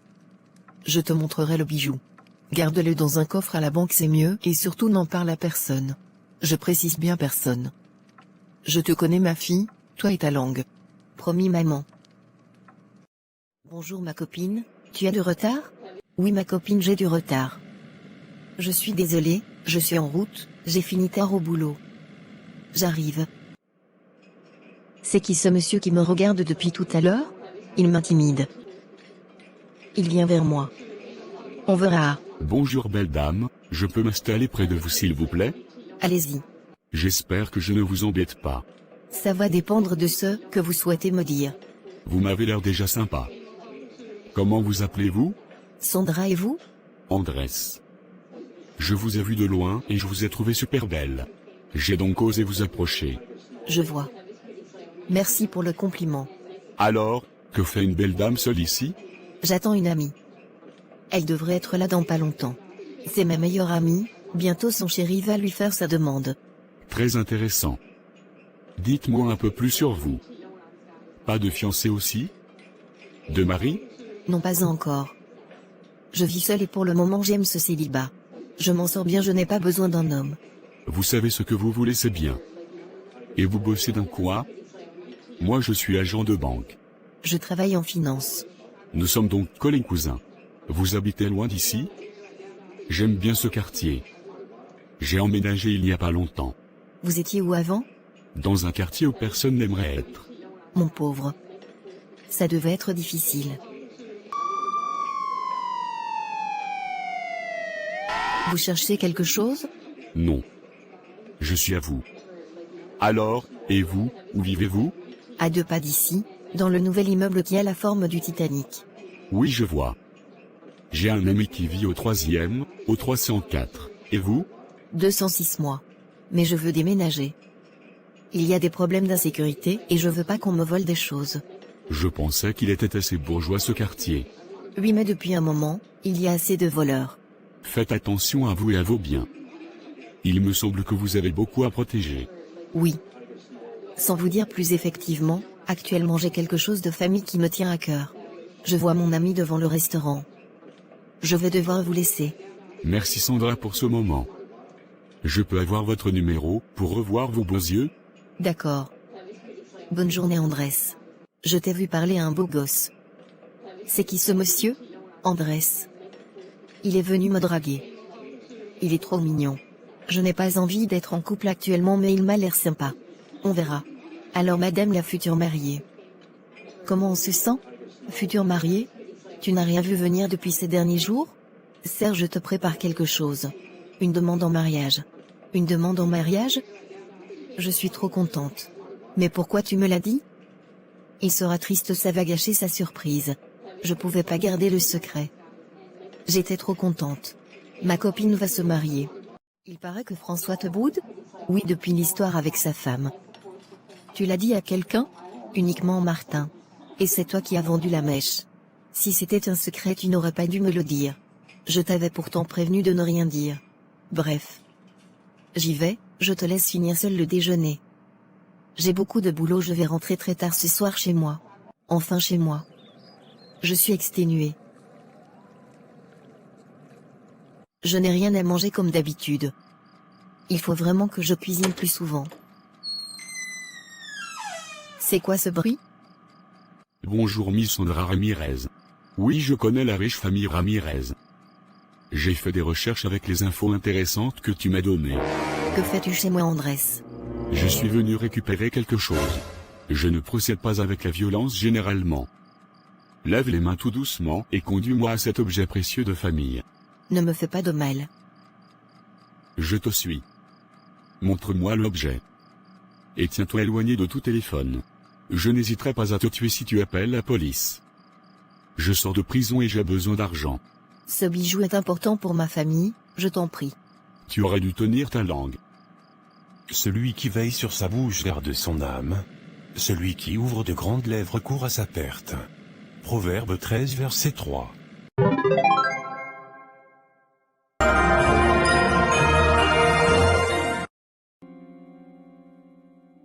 Je te montrerai le bijou. Garde-le dans un coffre à la banque, c'est mieux, et surtout n'en parle à personne. Je précise bien personne. Je te connais ma fille, toi et ta langue. Promis maman. Bonjour ma copine, tu as du retard? Oui ma copine, j'ai du retard. Je suis désolée, je suis en route, j'ai fini tard au boulot. J'arrive. C'est qui ce monsieur qui me regarde depuis tout à l'heure? Il m'intimide. Il vient vers moi. On verra. Bonjour belle dame, je peux m'installer près de vous s'il vous plaît? Allez-y. J'espère que je ne vous embête pas. Ça va dépendre de ce que vous souhaitez me dire. Vous m'avez l'air déjà sympa. Comment vous appelez-vous? Sandra et vous? Andrés. Je vous ai vu de loin et je vous ai trouvé super belle. J'ai donc osé vous approcher. Je vois. Merci pour le compliment. Alors, que fait une belle dame seule ici? J'attends une amie. Elle devrait être là dans pas longtemps. C'est ma meilleure amie, bientôt son chéri va lui faire sa demande. Très intéressant. Dites-moi un peu plus sur vous. Pas de fiancé aussi? De mari? Non pas encore. Je vis seule et pour le moment j'aime ce célibat. Je m'en sors bien, je n'ai pas besoin d'un homme. Vous savez ce que vous voulez, c'est bien. Et vous bossez dans quoi? Moi je suis agent de banque. Je travaille en finance. Nous sommes donc collègues cousins. Vous habitez loin d'ici? J'aime bien ce quartier. J'ai emménagé il n'y a pas longtemps. Vous étiez où avant? Dans un quartier où personne n'aimerait être. Mon pauvre. Ça devait être difficile. Vous cherchez quelque chose? Non. Je suis à vous. Alors, et vous, où vivez-vous? À 2 pas d'ici, dans le nouvel immeuble qui a la forme du Titanic. Oui, je vois. J'ai un ami qui vit au 3e, au 304. Et vous? 206 mois. Mais je veux déménager. Il y a des problèmes d'insécurité et je veux pas qu'on me vole des choses. Je pensais qu'il était assez bourgeois ce quartier. Oui mais depuis un moment, il y a assez de voleurs. Faites attention à vous et à vos biens. Il me semble que vous avez beaucoup à protéger. Oui. Sans vous dire plus effectivement, actuellement j'ai quelque chose de famille qui me tient à cœur. Je vois mon ami devant le restaurant. Je vais devoir vous laisser. Merci Sandra pour ce moment. Je peux avoir votre numéro pour revoir vos beaux yeux? D'accord. Bonne journée Andrés. Je t'ai vu parler à un beau gosse. C'est qui ce monsieur? Andrés. Il est venu me draguer. Il est trop mignon. Je n'ai pas envie d'être en couple actuellement mais il m'a l'air sympa. On verra. Alors madame la future mariée. Comment on se sent? Future mariée? Tu n'as rien vu venir depuis ces derniers jours? Serge, je te prépare quelque chose. Une demande en mariage. Une demande en mariage? Je suis trop contente. Mais pourquoi tu me l'as dit? Il sera triste, ça va gâcher sa surprise. Je pouvais pas garder le secret. J'étais trop contente. Ma copine va se marier. Il paraît que François te boude? Oui, depuis l'histoire avec sa femme. Tu l'as dit à quelqu'un? Uniquement Martin. Et c'est toi qui as vendu la mèche. Si c'était un secret, tu n'aurais pas dû me le dire. Je t'avais pourtant prévenu de ne rien dire. Bref. J'y vais, je te laisse finir seul le déjeuner. J'ai beaucoup de boulot, je vais rentrer très tard ce soir chez moi. Enfin chez moi. Je suis exténuée. Je n'ai rien à manger comme d'habitude. Il faut vraiment que je cuisine plus souvent. C'est quoi ce bruit? Bonjour Miss Sandra Ramirez. Oui, je connais la riche famille Ramirez. J'ai fait des recherches avec les infos intéressantes que tu m'as données. Que fais-tu chez moi Andrés? Je suis venu récupérer quelque chose. Je ne procède pas avec la violence généralement. Lève les mains tout doucement et conduis-moi à cet objet précieux de famille. Ne me fais pas de mal. Je te suis. Montre-moi l'objet. Et tiens-toi éloigné de tout téléphone. Je n'hésiterai pas à te tuer si tu appelles la police. Je sors de prison et j'ai besoin d'argent. Ce bijou est important pour ma famille, je t'en prie. Tu aurais dû tenir ta langue. Celui qui veille sur sa bouche garde son âme. Celui qui ouvre de grandes lèvres court à sa perte. Proverbe 13 verset 3.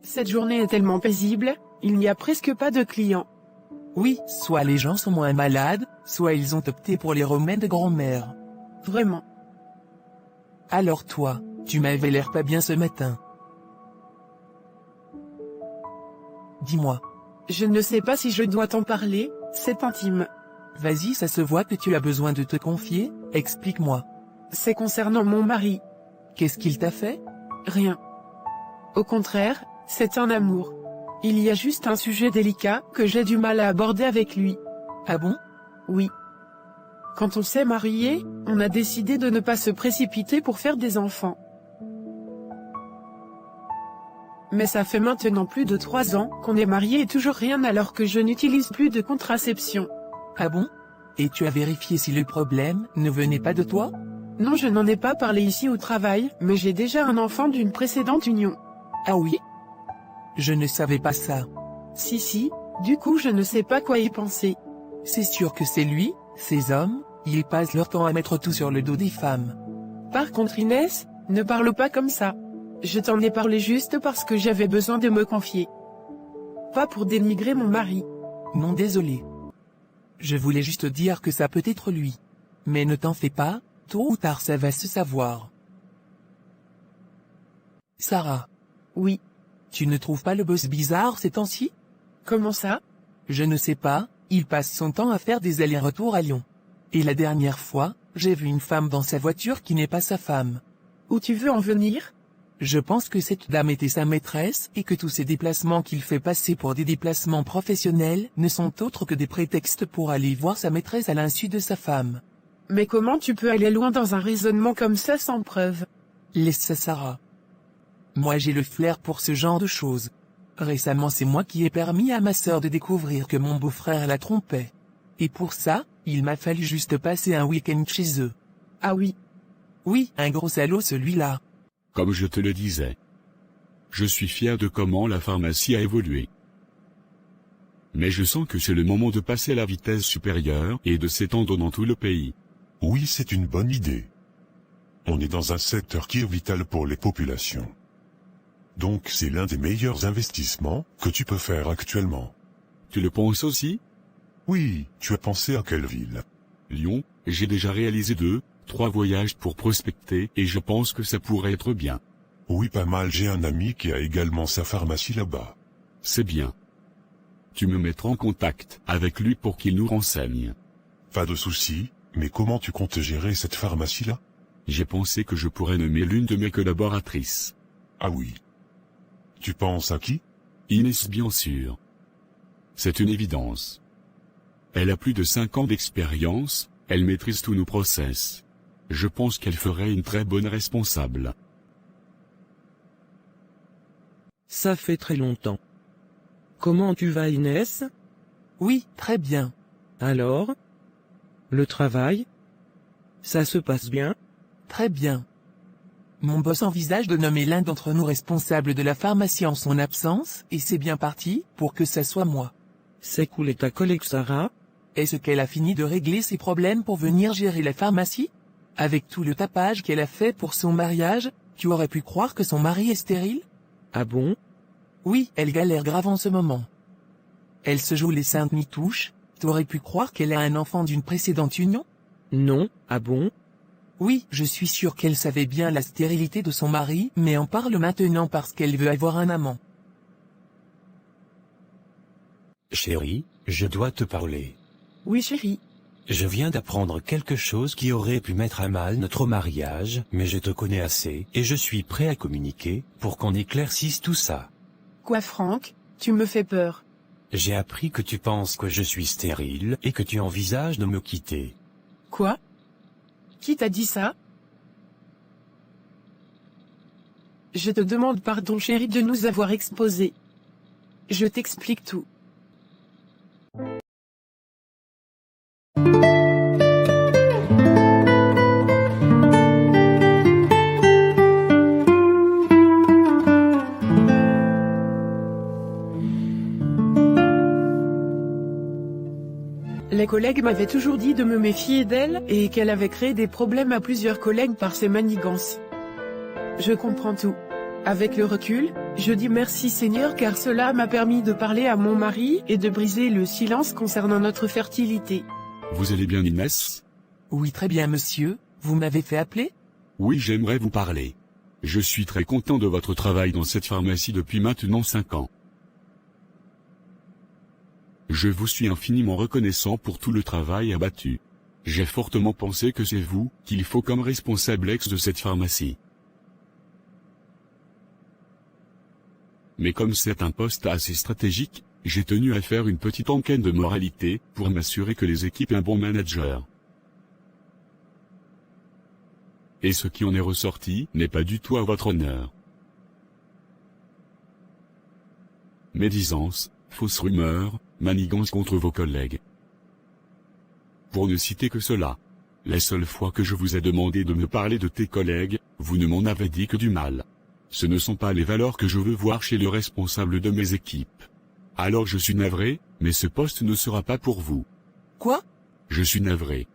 Cette journée est tellement paisible, il n'y a presque pas de clients. Oui, soit les gens sont moins malades, soit ils ont opté pour les remèdes de grand-mère. Vraiment. Alors toi, tu m'avais l'air pas bien ce matin. Dis-moi. Je ne sais pas si je dois t'en parler, c'est intime. Vas-y, ça se voit que tu as besoin de te confier, explique-moi. C'est concernant mon mari. Qu'est-ce qu'il t'a fait? Rien. Au contraire, c'est un amour. Il y a juste un sujet délicat que j'ai du mal à aborder avec lui. Ah bon? Oui. Quand on s'est marié, on a décidé de ne pas se précipiter pour faire des enfants. Mais ça fait maintenant plus de 3 ans qu'on est mariés et toujours rien alors que je n'utilise plus de contraception. Ah bon? Et tu as vérifié si le problème ne venait pas de toi? Non, je n'en ai pas parlé ici au travail, mais j'ai déjà un enfant d'une précédente union. Ah oui? Je ne savais pas ça. Si, du coup je ne sais pas quoi y penser. C'est sûr que c'est lui, ces hommes, ils passent leur temps à mettre tout sur le dos des femmes. Par contre Inès, ne parle pas comme ça. Je t'en ai parlé juste parce que j'avais besoin de me confier. Pas pour dénigrer mon mari. Non, désolé. Je voulais juste dire que ça peut être lui. Mais ne t'en fais pas, tôt ou tard ça va se savoir. Sarah. Oui. Tu ne trouves pas le boss bizarre ces temps-ci? Comment ça? Je ne sais pas, il passe son temps à faire des allers-retours à Lyon. Et la dernière fois, j'ai vu une femme dans sa voiture qui n'est pas sa femme. Où tu veux en venir? Je pense que cette dame était sa maîtresse et que tous ces déplacements qu'il fait passer pour des déplacements professionnels ne sont autres que des prétextes pour aller voir sa maîtresse à l'insu de sa femme. Mais comment tu peux aller loin dans un raisonnement comme ça sans preuve? Laisse ça, Sarah. Moi j'ai le flair pour ce genre de choses. Récemment c'est moi qui ai permis à ma sœur de découvrir que mon beau-frère la trompait. Et pour ça, il m'a fallu juste passer un week-end chez eux. Ah oui. Oui, un gros salaud celui-là. Comme je te le disais. Je suis fier de comment la pharmacie a évolué. Mais je sens que c'est le moment de passer à la vitesse supérieure et de s'étendre dans tout le pays. Oui, c'est une bonne idée. On est dans un secteur qui est vital pour les populations. Donc c'est l'un des meilleurs investissements que tu peux faire actuellement. Tu le penses aussi? Oui, tu as pensé à quelle ville? Lyon, j'ai déjà réalisé 2-3 voyages pour prospecter et je pense que ça pourrait être bien. Oui, pas mal, j'ai un ami qui a également sa pharmacie là-bas. C'est bien. Tu me mettras en contact avec lui pour qu'il nous renseigne. Pas de souci, mais comment tu comptes gérer cette pharmacie-là? J'ai pensé que je pourrais nommer l'une de mes collaboratrices. Ah oui. Tu penses à qui? Inès, bien sûr. C'est une évidence. Elle a plus de 5 ans d'expérience, elle maîtrise tous nos process. Je pense qu'elle ferait une très bonne responsable. Ça fait très longtemps. Comment tu vas, Inès? Oui, très bien. Alors? Le travail? Ça se passe bien? Très bien. Mon boss envisage de nommer l'un d'entre nous responsable de la pharmacie en son absence, et c'est bien parti, pour que ça soit moi. C'est cool. Et ta collègue Sarah? Est-ce qu'elle a fini de régler ses problèmes pour venir gérer la pharmacie? Avec tout le tapage qu'elle a fait pour son mariage, tu aurais pu croire que son mari est stérile? Ah bon? Oui, elle galère grave en ce moment. Elle se joue les saintes mitouches, t'aurais pu croire qu'elle a un enfant d'une précédente union? Non, ah bon? Oui, je suis sûr qu'elle savait bien la stérilité de son mari, mais en parle maintenant parce qu'elle veut avoir un amant. Chérie, je dois te parler. Oui chérie. Je viens d'apprendre quelque chose qui aurait pu mettre à mal notre mariage, mais je te connais assez, et je suis prêt à communiquer, pour qu'on éclaircisse tout ça. Quoi Franck? Tu me fais peur. J'ai appris que tu penses que je suis stérile, et que tu envisages de me quitter. Quoi? Qui t'a dit ça? Je te demande pardon chérie de nous avoir exposés. Je t'explique tout. Les collègues m'avaient toujours dit de me méfier d'elle et qu'elle avait créé des problèmes à plusieurs collègues par ses manigances. Je comprends tout. Avec le recul, je dis merci Seigneur car cela m'a permis de parler à mon mari et de briser le silence concernant notre fertilité. Vous allez bien, Inès? Oui, très bien monsieur, Vous m'avez fait appeler? Oui, j'aimerais vous parler. Je suis très content de votre travail dans cette pharmacie depuis maintenant 5 ans. Je vous suis infiniment reconnaissant pour tout le travail abattu. J'ai fortement pensé que c'est vous qu'il faut comme responsable ex de cette pharmacie. Mais comme c'est un poste assez stratégique, j'ai tenu à faire une petite enquête de moralité pour m'assurer que les équipes aient un bon manager. Et ce qui en est ressorti n'est pas du tout à votre honneur. Médisance, fausses rumeurs, manigances contre vos collègues. Pour ne citer que cela. La seule fois que je vous ai demandé de me parler de tes collègues, vous ne m'en avez dit que du mal. Ce ne sont pas les valeurs que je veux voir chez le responsable de mes équipes. Alors je suis navré, mais ce poste ne sera pas pour vous. Quoi? Je suis navré.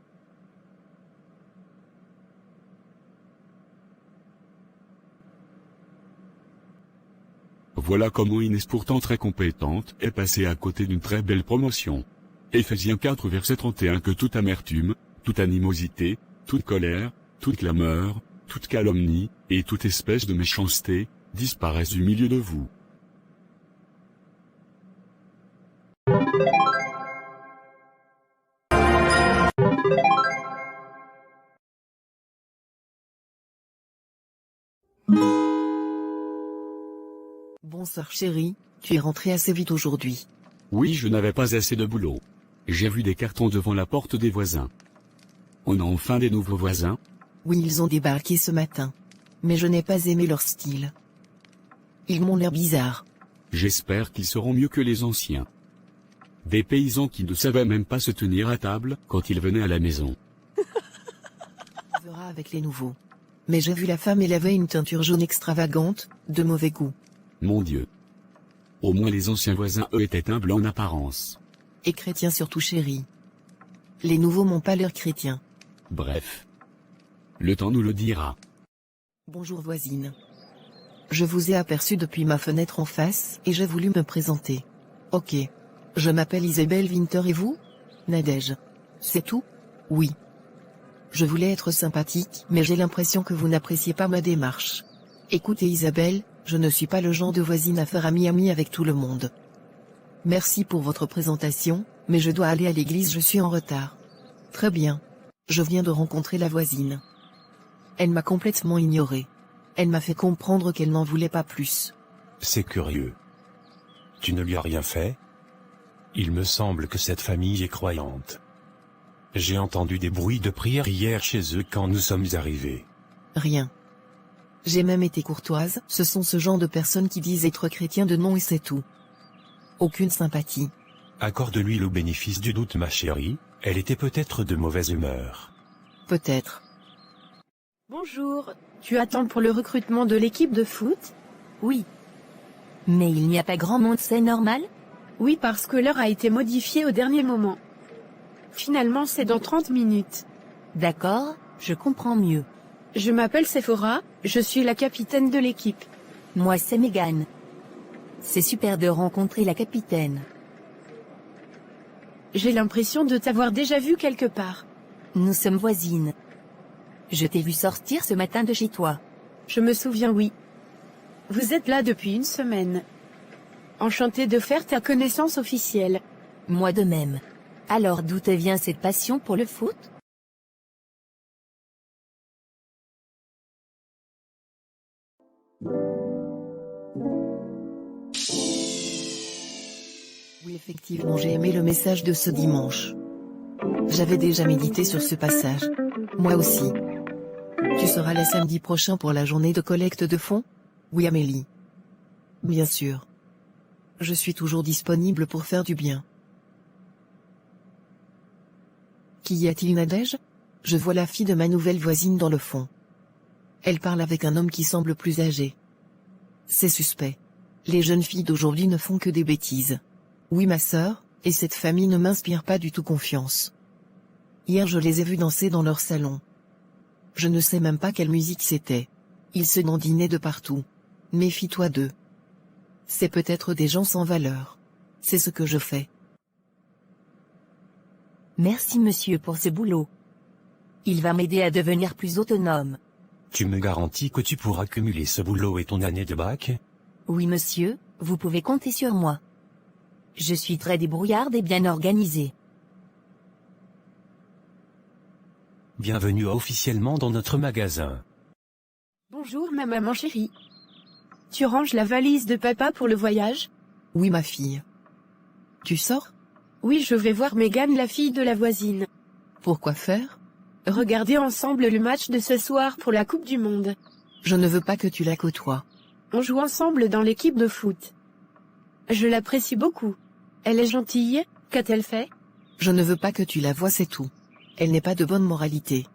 Voilà comment Inès, pourtant très compétente, est passée à côté d'une très belle promotion. Éphésiens 4 verset 31. Que toute amertume, toute animosité, toute colère, toute clameur, toute calomnie, et toute espèce de méchanceté, disparaissent du milieu de vous. Bonsoir chérie, tu es rentrée assez vite aujourd'hui. Oui, je n'avais pas assez de boulot. J'ai vu des cartons devant la porte des voisins. On a enfin des nouveaux voisins? Oui, ils ont débarqué ce matin. Mais je n'ai pas aimé leur style. Ils m'ont l'air bizarres. J'espère qu'ils seront mieux que les anciens. Des paysans qui ne savaient même pas se tenir à table quand ils venaient à la maison. On verra avec les nouveaux. Mais j'ai vu la femme, elle avait une teinture jaune extravagante, de mauvais goût. Mon Dieu. Au moins les anciens voisins, eux, étaient humbles en apparence. Et chrétiens surtout chérie. Les nouveaux n'ont pas l'air chrétiens. Bref. Le temps nous le dira. Bonjour voisine. Je vous ai aperçu depuis ma fenêtre en face, et j'ai voulu me présenter. Ok. Je m'appelle Isabelle Winter et vous? Nadège. C'est tout? Oui. Je voulais être sympathique, mais j'ai l'impression que vous n'appréciez pas ma démarche. Écoutez Isabelle, je ne suis pas le genre de voisine à faire ami avec tout le monde. Merci pour votre présentation, mais je dois aller à l'église, je suis en retard. Très bien. Je viens de rencontrer la voisine. Elle m'a complètement ignoré. Elle m'a fait comprendre qu'elle n'en voulait pas plus. C'est curieux. Tu ne lui as rien fait? Il me semble que cette famille est croyante. J'ai entendu des bruits de prière hier chez eux quand nous sommes arrivés. Rien. J'ai même été courtoise, ce sont ce genre de personnes qui disent être chrétiens de nom et c'est tout. Aucune sympathie. Accorde-lui le bénéfice du doute, ma chérie, elle était peut-être de mauvaise humeur. Peut-être. Bonjour, tu attends pour le recrutement de l'équipe de foot? Oui. Mais il n'y a pas grand monde, c'est normal? Oui, parce que l'heure a été modifiée au dernier moment. Finalement, c'est dans 30 minutes. D'accord, je comprends mieux. Je m'appelle Sephora, je suis la capitaine de l'équipe. Moi c'est Megan. C'est super de rencontrer la capitaine. J'ai l'impression de t'avoir déjà vu quelque part. Nous sommes voisines. Je t'ai vu sortir ce matin de chez toi. Je me souviens, oui. Vous êtes là depuis une semaine. Enchantée de faire ta connaissance officielle. Moi de même. Alors d'où te vient cette passion pour le foot? Oui, effectivement, j'ai aimé le message de ce dimanche. J'avais déjà médité sur ce passage. Moi aussi. Tu seras là samedi prochain pour la journée de collecte de fonds? Oui, Amélie. Bien sûr. Je suis toujours disponible pour faire du bien. Qu'y a-t-il, Nadège? Je vois la fille de ma nouvelle voisine dans le fond. Elle parle avec un homme qui semble plus âgé. C'est suspect. Les jeunes filles d'aujourd'hui ne font que des bêtises. Oui, ma sœur, et cette famille ne m'inspire pas du tout confiance. Hier je les ai vus danser dans leur salon. Je ne sais même pas quelle musique c'était. Ils se dandinaient de partout. Méfie-toi d'eux. C'est peut-être des gens sans valeur. C'est ce que je fais. Merci monsieur pour ce boulot. Il va m'aider à devenir plus autonome. Tu me garantis que tu pourras cumuler ce boulot et ton année de bac? Oui monsieur, vous pouvez compter sur moi. Je suis très débrouillarde et bien organisée. Bienvenue officiellement dans notre magasin. Bonjour ma maman chérie. Tu ranges la valise de papa pour le voyage? Oui ma fille. Tu sors? Oui, je vais voir Megan, la fille de la voisine. Pourquoi faire? Regarder ensemble le match de ce soir pour la Coupe du Monde. Je ne veux pas que tu la côtoies. On joue ensemble dans l'équipe de foot. Je l'apprécie beaucoup. Elle est gentille, qu'a-t-elle fait? Je ne veux pas que tu la vois, c'est tout. Elle n'est pas de bonne moralité.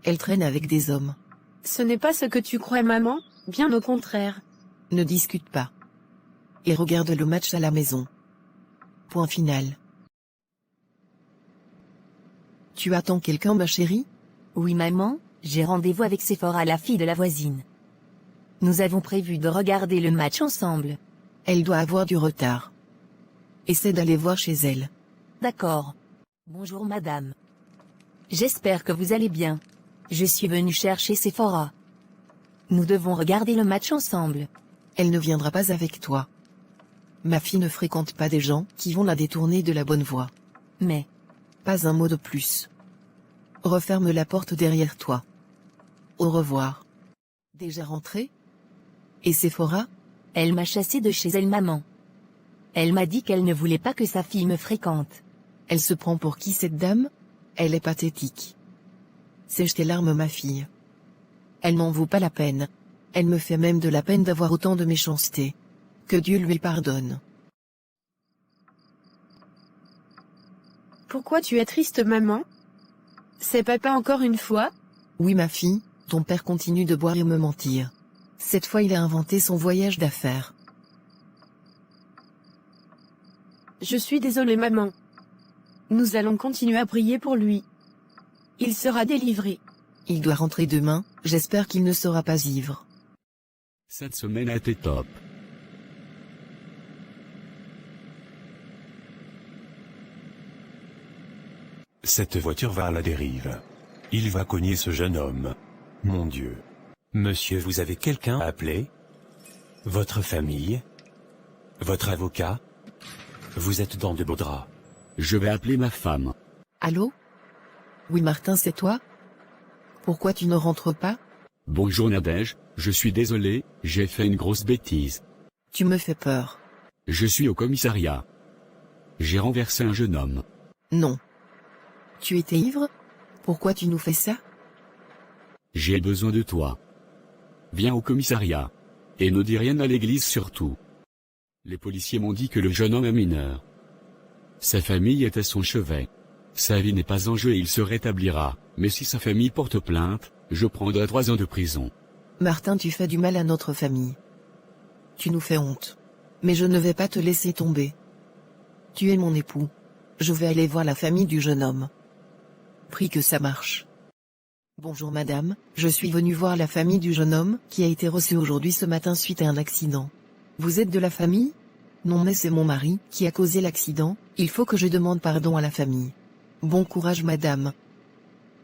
Elle traîne avec des hommes. Ce n'est pas ce que tu crois maman, bien au contraire. Ne discute pas. Et regarde le match à la maison. Point final. Tu attends quelqu'un ma chérie? Oui maman, j'ai rendez-vous avec Sephora, la fille de la voisine. Nous avons prévu de regarder le match ensemble. Elle doit avoir du retard. Essaie d'aller voir chez elle. D'accord. Bonjour madame. J'espère que vous allez bien. Je suis venue chercher Sephora. Nous devons regarder le match ensemble. Elle ne viendra pas avec toi. Ma fille ne fréquente pas des gens qui vont la détourner de la bonne voie. Mais... Pas un mot de plus. Referme la porte derrière toi. Au revoir. Déjà rentrée? Et Sephora? Elle m'a chassée de chez elle maman. Elle m'a dit qu'elle ne voulait pas que sa fille me fréquente. Elle se prend pour qui cette dame? Elle est pathétique. Sèche tes larmes ma fille. Elle n'en vaut pas la peine. Elle me fait même de la peine d'avoir autant de méchanceté. Que Dieu lui pardonne. Pourquoi tu es triste maman? C'est papa encore une fois? Oui ma fille, ton père continue de boire et me mentir. Cette fois il a inventé son voyage d'affaires. Je suis désolée maman. Nous allons continuer à prier pour lui. Il sera délivré. Il doit rentrer demain, j'espère qu'il ne sera pas ivre. Cette semaine a été top. Cette voiture va à la dérive. Il va cogner ce jeune homme. Mon Dieu. Monsieur, vous avez quelqu'un à appeler? Votre famille? Votre avocat? Vous êtes dans de beaux draps. Je vais appeler ma femme. Allô? Oui Martin, c'est toi? Pourquoi tu ne rentres pas? Bonjour Nadège, je suis désolé, j'ai fait une grosse bêtise. Tu me fais peur. Je suis au commissariat. J'ai renversé un jeune homme. Non. Tu étais ivre? Pourquoi tu nous fais ça? J'ai besoin de toi. Viens au commissariat. Et ne dis rien à l'église surtout. Les policiers m'ont dit que le jeune homme est mineur. Sa famille est à son chevet. Sa vie n'est pas en jeu et il se rétablira, mais si sa famille porte plainte, je prendrai 3 ans de prison. Martin, tu fais du mal à notre famille. Tu nous fais honte. Mais je ne vais pas te laisser tomber. Tu es mon époux. Je vais aller voir la famille du jeune homme. Prie que ça marche. Bonjour madame, je suis venu voir la famille du jeune homme qui a été reçu aujourd'hui ce matin suite à un accident. Vous êtes de la famille? Non mais c'est mon mari qui a causé l'accident, il faut que je demande pardon à la famille. Bon courage madame.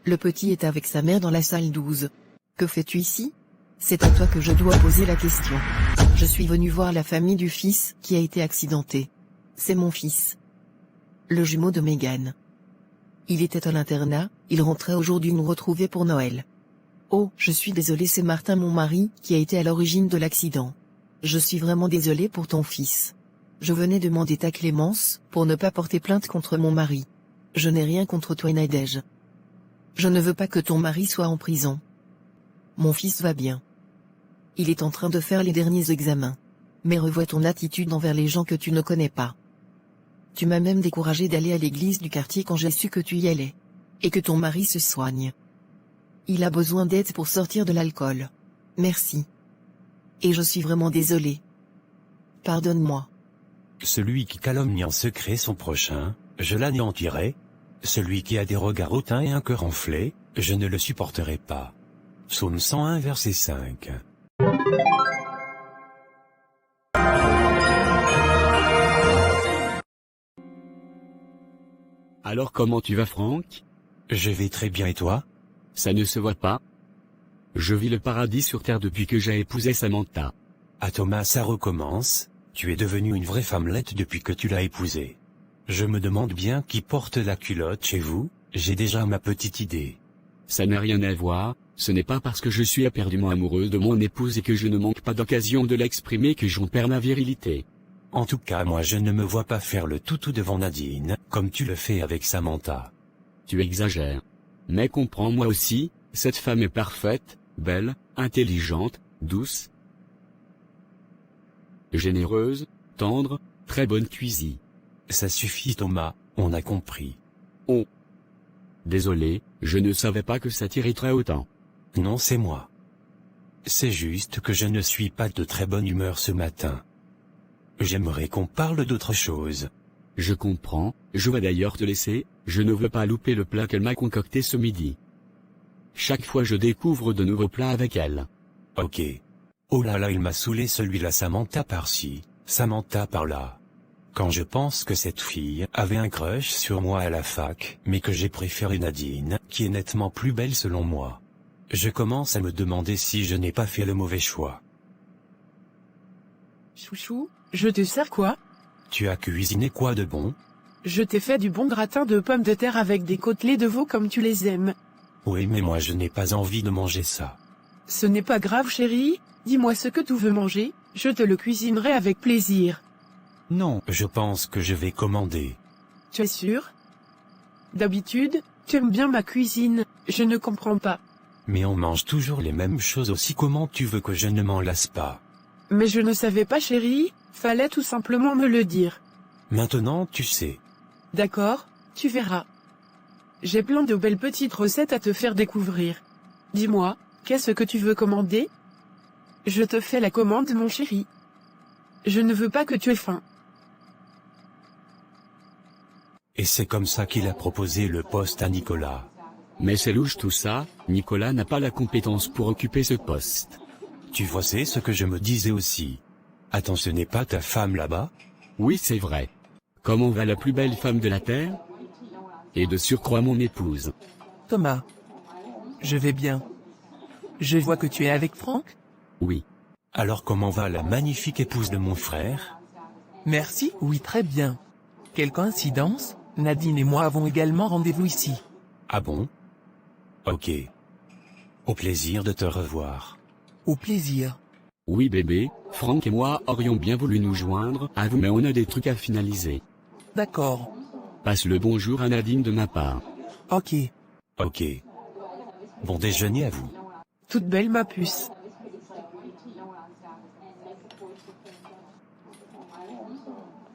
Le petit est avec sa mère dans la salle 12. Que fais-tu ici? C'est à toi que je dois poser la question. Je suis venu voir la famille du fils qui a été accidenté. C'est mon fils. Le jumeau de Megan. Il était à l'internat, il rentrait aujourd'hui nous retrouver pour Noël. Oh, je suis désolée, c'est Martin mon mari qui a été à l'origine de l'accident. Je suis vraiment désolée pour ton fils. Je venais demander ta clémence, pour ne pas porter plainte contre mon mari. Je n'ai rien contre toi Nadège. Je ne veux pas que ton mari soit en prison. Mon fils va bien. Il est en train de faire les derniers examens. Mais revois ton attitude envers les gens que tu ne connais pas. Tu m'as même découragé d'aller à l'église du quartier quand j'ai su que tu y allais. Et que ton mari se soigne. Il a besoin d'aide pour sortir de l'alcool. Merci. Et je suis vraiment désolée. Pardonne-moi. Celui qui calomnie en secret son prochain, je l'anéantirai. Celui qui a des regards hautains et un cœur enflé, je ne le supporterai pas. Psaume 101 verset 5. Alors comment tu vas Franck? Je vais très bien et toi? Ça ne se voit pas. Je vis le paradis sur terre depuis que j'ai épousé Samantha. Ah Thomas, ça recommence. Tu es devenue une vraie femmelette depuis que tu l'as épousée. Je me demande bien qui porte la culotte chez vous, j'ai déjà ma petite idée. Ça n'a rien à voir, ce n'est pas parce que je suis éperdument amoureuse de mon épouse et que je ne manque pas d'occasion de l'exprimer que j'en perds ma virilité. En tout cas moi je ne me vois pas faire le toutou devant Nadine, comme tu le fais avec Samantha. Tu exagères. Mais comprends-moi aussi, cette femme est parfaite, belle, intelligente, douce, généreuse, tendre, très bonne cuisine. Ça suffit Thomas, on a compris. Oh. Désolé, je ne savais pas que ça t'irriterait autant. Non, c'est moi. C'est juste que je ne suis pas de très bonne humeur ce matin. J'aimerais qu'on parle d'autre chose. Je comprends, je vais d'ailleurs te laisser, je ne veux pas louper le plat qu'elle m'a concocté ce midi. Chaque fois je découvre de nouveaux plats avec elle. Ok. Oh là là, il m'a saoulé celui-là, Samantha par-ci, Samantha par-là. Quand je pense que cette fille avait un crush sur moi à la fac, mais que j'ai préféré Nadine, qui est nettement plus belle selon moi. Je commence à me demander si je n'ai pas fait le mauvais choix. Chouchou, je te sers quoi? Tu as cuisiné quoi de bon? Je t'ai fait du bon gratin de pommes de terre avec des côtelets de veau comme tu les aimes. Oui, mais moi je n'ai pas envie de manger ça. Ce n'est pas grave chérie, dis-moi ce que tu veux manger, je te le cuisinerai avec plaisir. Non, je pense que je vais commander. Tu es sûr? D'habitude, tu aimes bien ma cuisine, je ne comprends pas. Mais on mange toujours les mêmes choses aussi, comment tu veux que je ne m'en lasse pas? Mais je ne savais pas chérie, fallait tout simplement me le dire. Maintenant tu sais. D'accord, tu verras. J'ai plein de belles petites recettes à te faire découvrir. Dis-moi, qu'est-ce que tu veux commander? Je te fais la commande mon chéri. Je ne veux pas que tu aies faim. Et c'est comme ça qu'il a proposé le poste à Nicolas. Mais c'est louche tout ça, Nicolas n'a pas la compétence pour occuper ce poste. Tu vois, c'est ce que je me disais aussi. Attends, ce n'est pas ta femme là-bas? Oui, c'est vrai. Comment va la plus belle femme de la Terre? Et de surcroît mon épouse. Thomas. Je vais bien. Je vois que tu es avec Franck? Oui. Alors comment va la magnifique épouse de mon frère? Merci, oui très bien. Quelle coïncidence, Nadine et moi avons également rendez-vous ici. Ah bon? Ok. Au plaisir de te revoir. Au plaisir. Oui bébé, Franck et moi aurions bien voulu nous joindre à vous mais on a des trucs à finaliser. D'accord. Passe le bonjour à Nadine de ma part. Ok. Ok. Bon déjeuner à vous. Toute belle ma puce.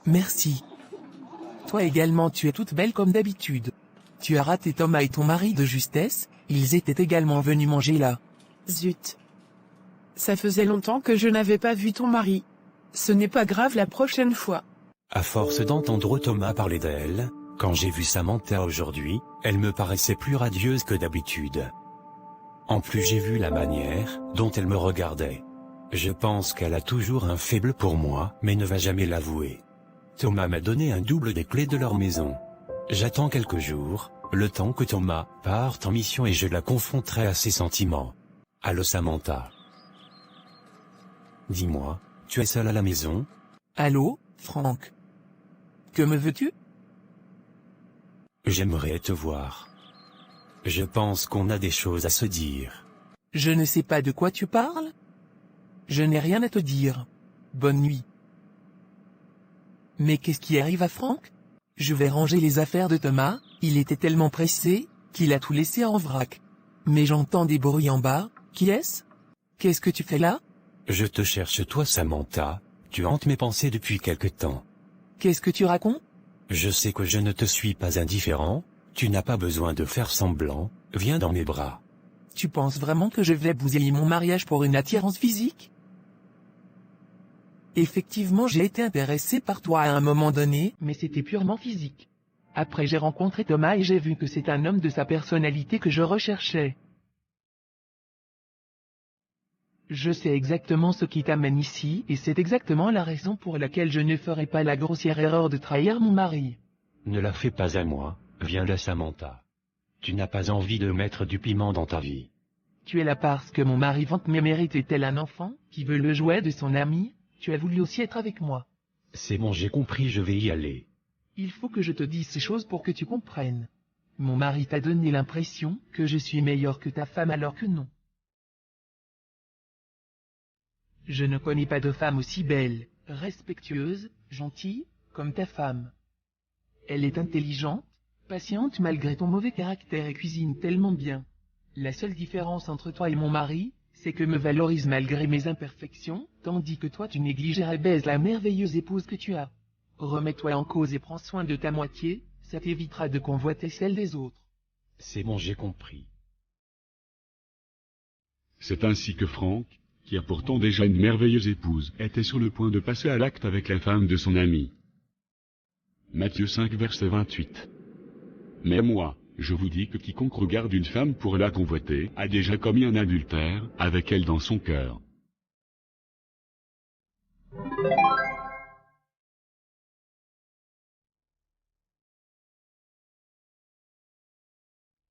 Merci. Toi également tu es toute belle comme d'habitude. Tu as raté Thomas et ton mari de justesse, ils étaient également venus manger là. Zut. Ça faisait longtemps que je n'avais pas vu ton mari. Ce n'est pas grave la prochaine fois. À force d'entendre Thomas parler d'elle, quand j'ai vu Samantha aujourd'hui, elle me paraissait plus radieuse que d'habitude. En plus j'ai vu la manière dont elle me regardait. Je pense qu'elle a toujours un faible pour moi, mais ne va jamais l'avouer. Thomas m'a donné un double des clés de leur maison. J'attends quelques jours, le temps que Thomas parte en mission et je la confronterai à ses sentiments. Allô Samantha. Dis-moi, tu es seule à la maison? Allô, Franck. Que me veux-tu? J'aimerais te voir. Je pense qu'on a des choses à se dire. Je ne sais pas de quoi tu parles. Je n'ai rien à te dire. Bonne nuit. Mais qu'est-ce qui arrive à Franck? Je vais ranger les affaires de Thomas, il était tellement pressé, qu'il a tout laissé en vrac. Mais j'entends des bruits en bas, qui est-ce? Qu'est-ce que tu fais là? Je te cherche toi Samantha, tu hantes mes pensées depuis quelque temps. Qu'est-ce que tu racontes? Je sais que je ne te suis pas indifférent, tu n'as pas besoin de faire semblant, viens dans mes bras. Tu penses vraiment que je vais bousiller mon mariage pour une attirance physique? Effectivement j'ai été intéressé par toi à un moment donné, mais c'était purement physique. Après j'ai rencontré Thomas et j'ai vu que c'est un homme de sa personnalité que je recherchais. Je sais exactement ce qui t'amène ici, et c'est exactement la raison pour laquelle je ne ferai pas la grossière erreur de trahir mon mari. Ne la fais pas à moi, viens là Samantha. Tu n'as pas envie de mettre du piment dans ta vie. Tu es là parce que mon mari vante mes mérites et tel un enfant, qui veut le jouet de son ami, tu as voulu aussi être avec moi. C'est bon, j'ai compris, je vais y aller. Il faut que je te dise ces choses pour que tu comprennes. Mon mari t'a donné l'impression que je suis meilleur que ta femme alors que non. Je ne connais pas de femme aussi belle, respectueuse, gentille, comme ta femme. Elle est intelligente, patiente malgré ton mauvais caractère et cuisine tellement bien. La seule différence entre toi et mon mari, c'est que me valorise malgré mes imperfections, tandis que toi tu négliges et rabaises la merveilleuse épouse que tu as. Remets-toi en cause et prends soin de ta moitié, ça t'évitera de convoiter celle des autres. C'est bon, j'ai compris. C'est ainsi que Franck, qui a pourtant déjà une merveilleuse épouse, était sur le point de passer à l'acte avec la femme de son ami. Matthieu 5 verset 28. Mais moi, je vous dis que quiconque regarde une femme pour la convoiter, a déjà commis un adultère avec elle dans son cœur.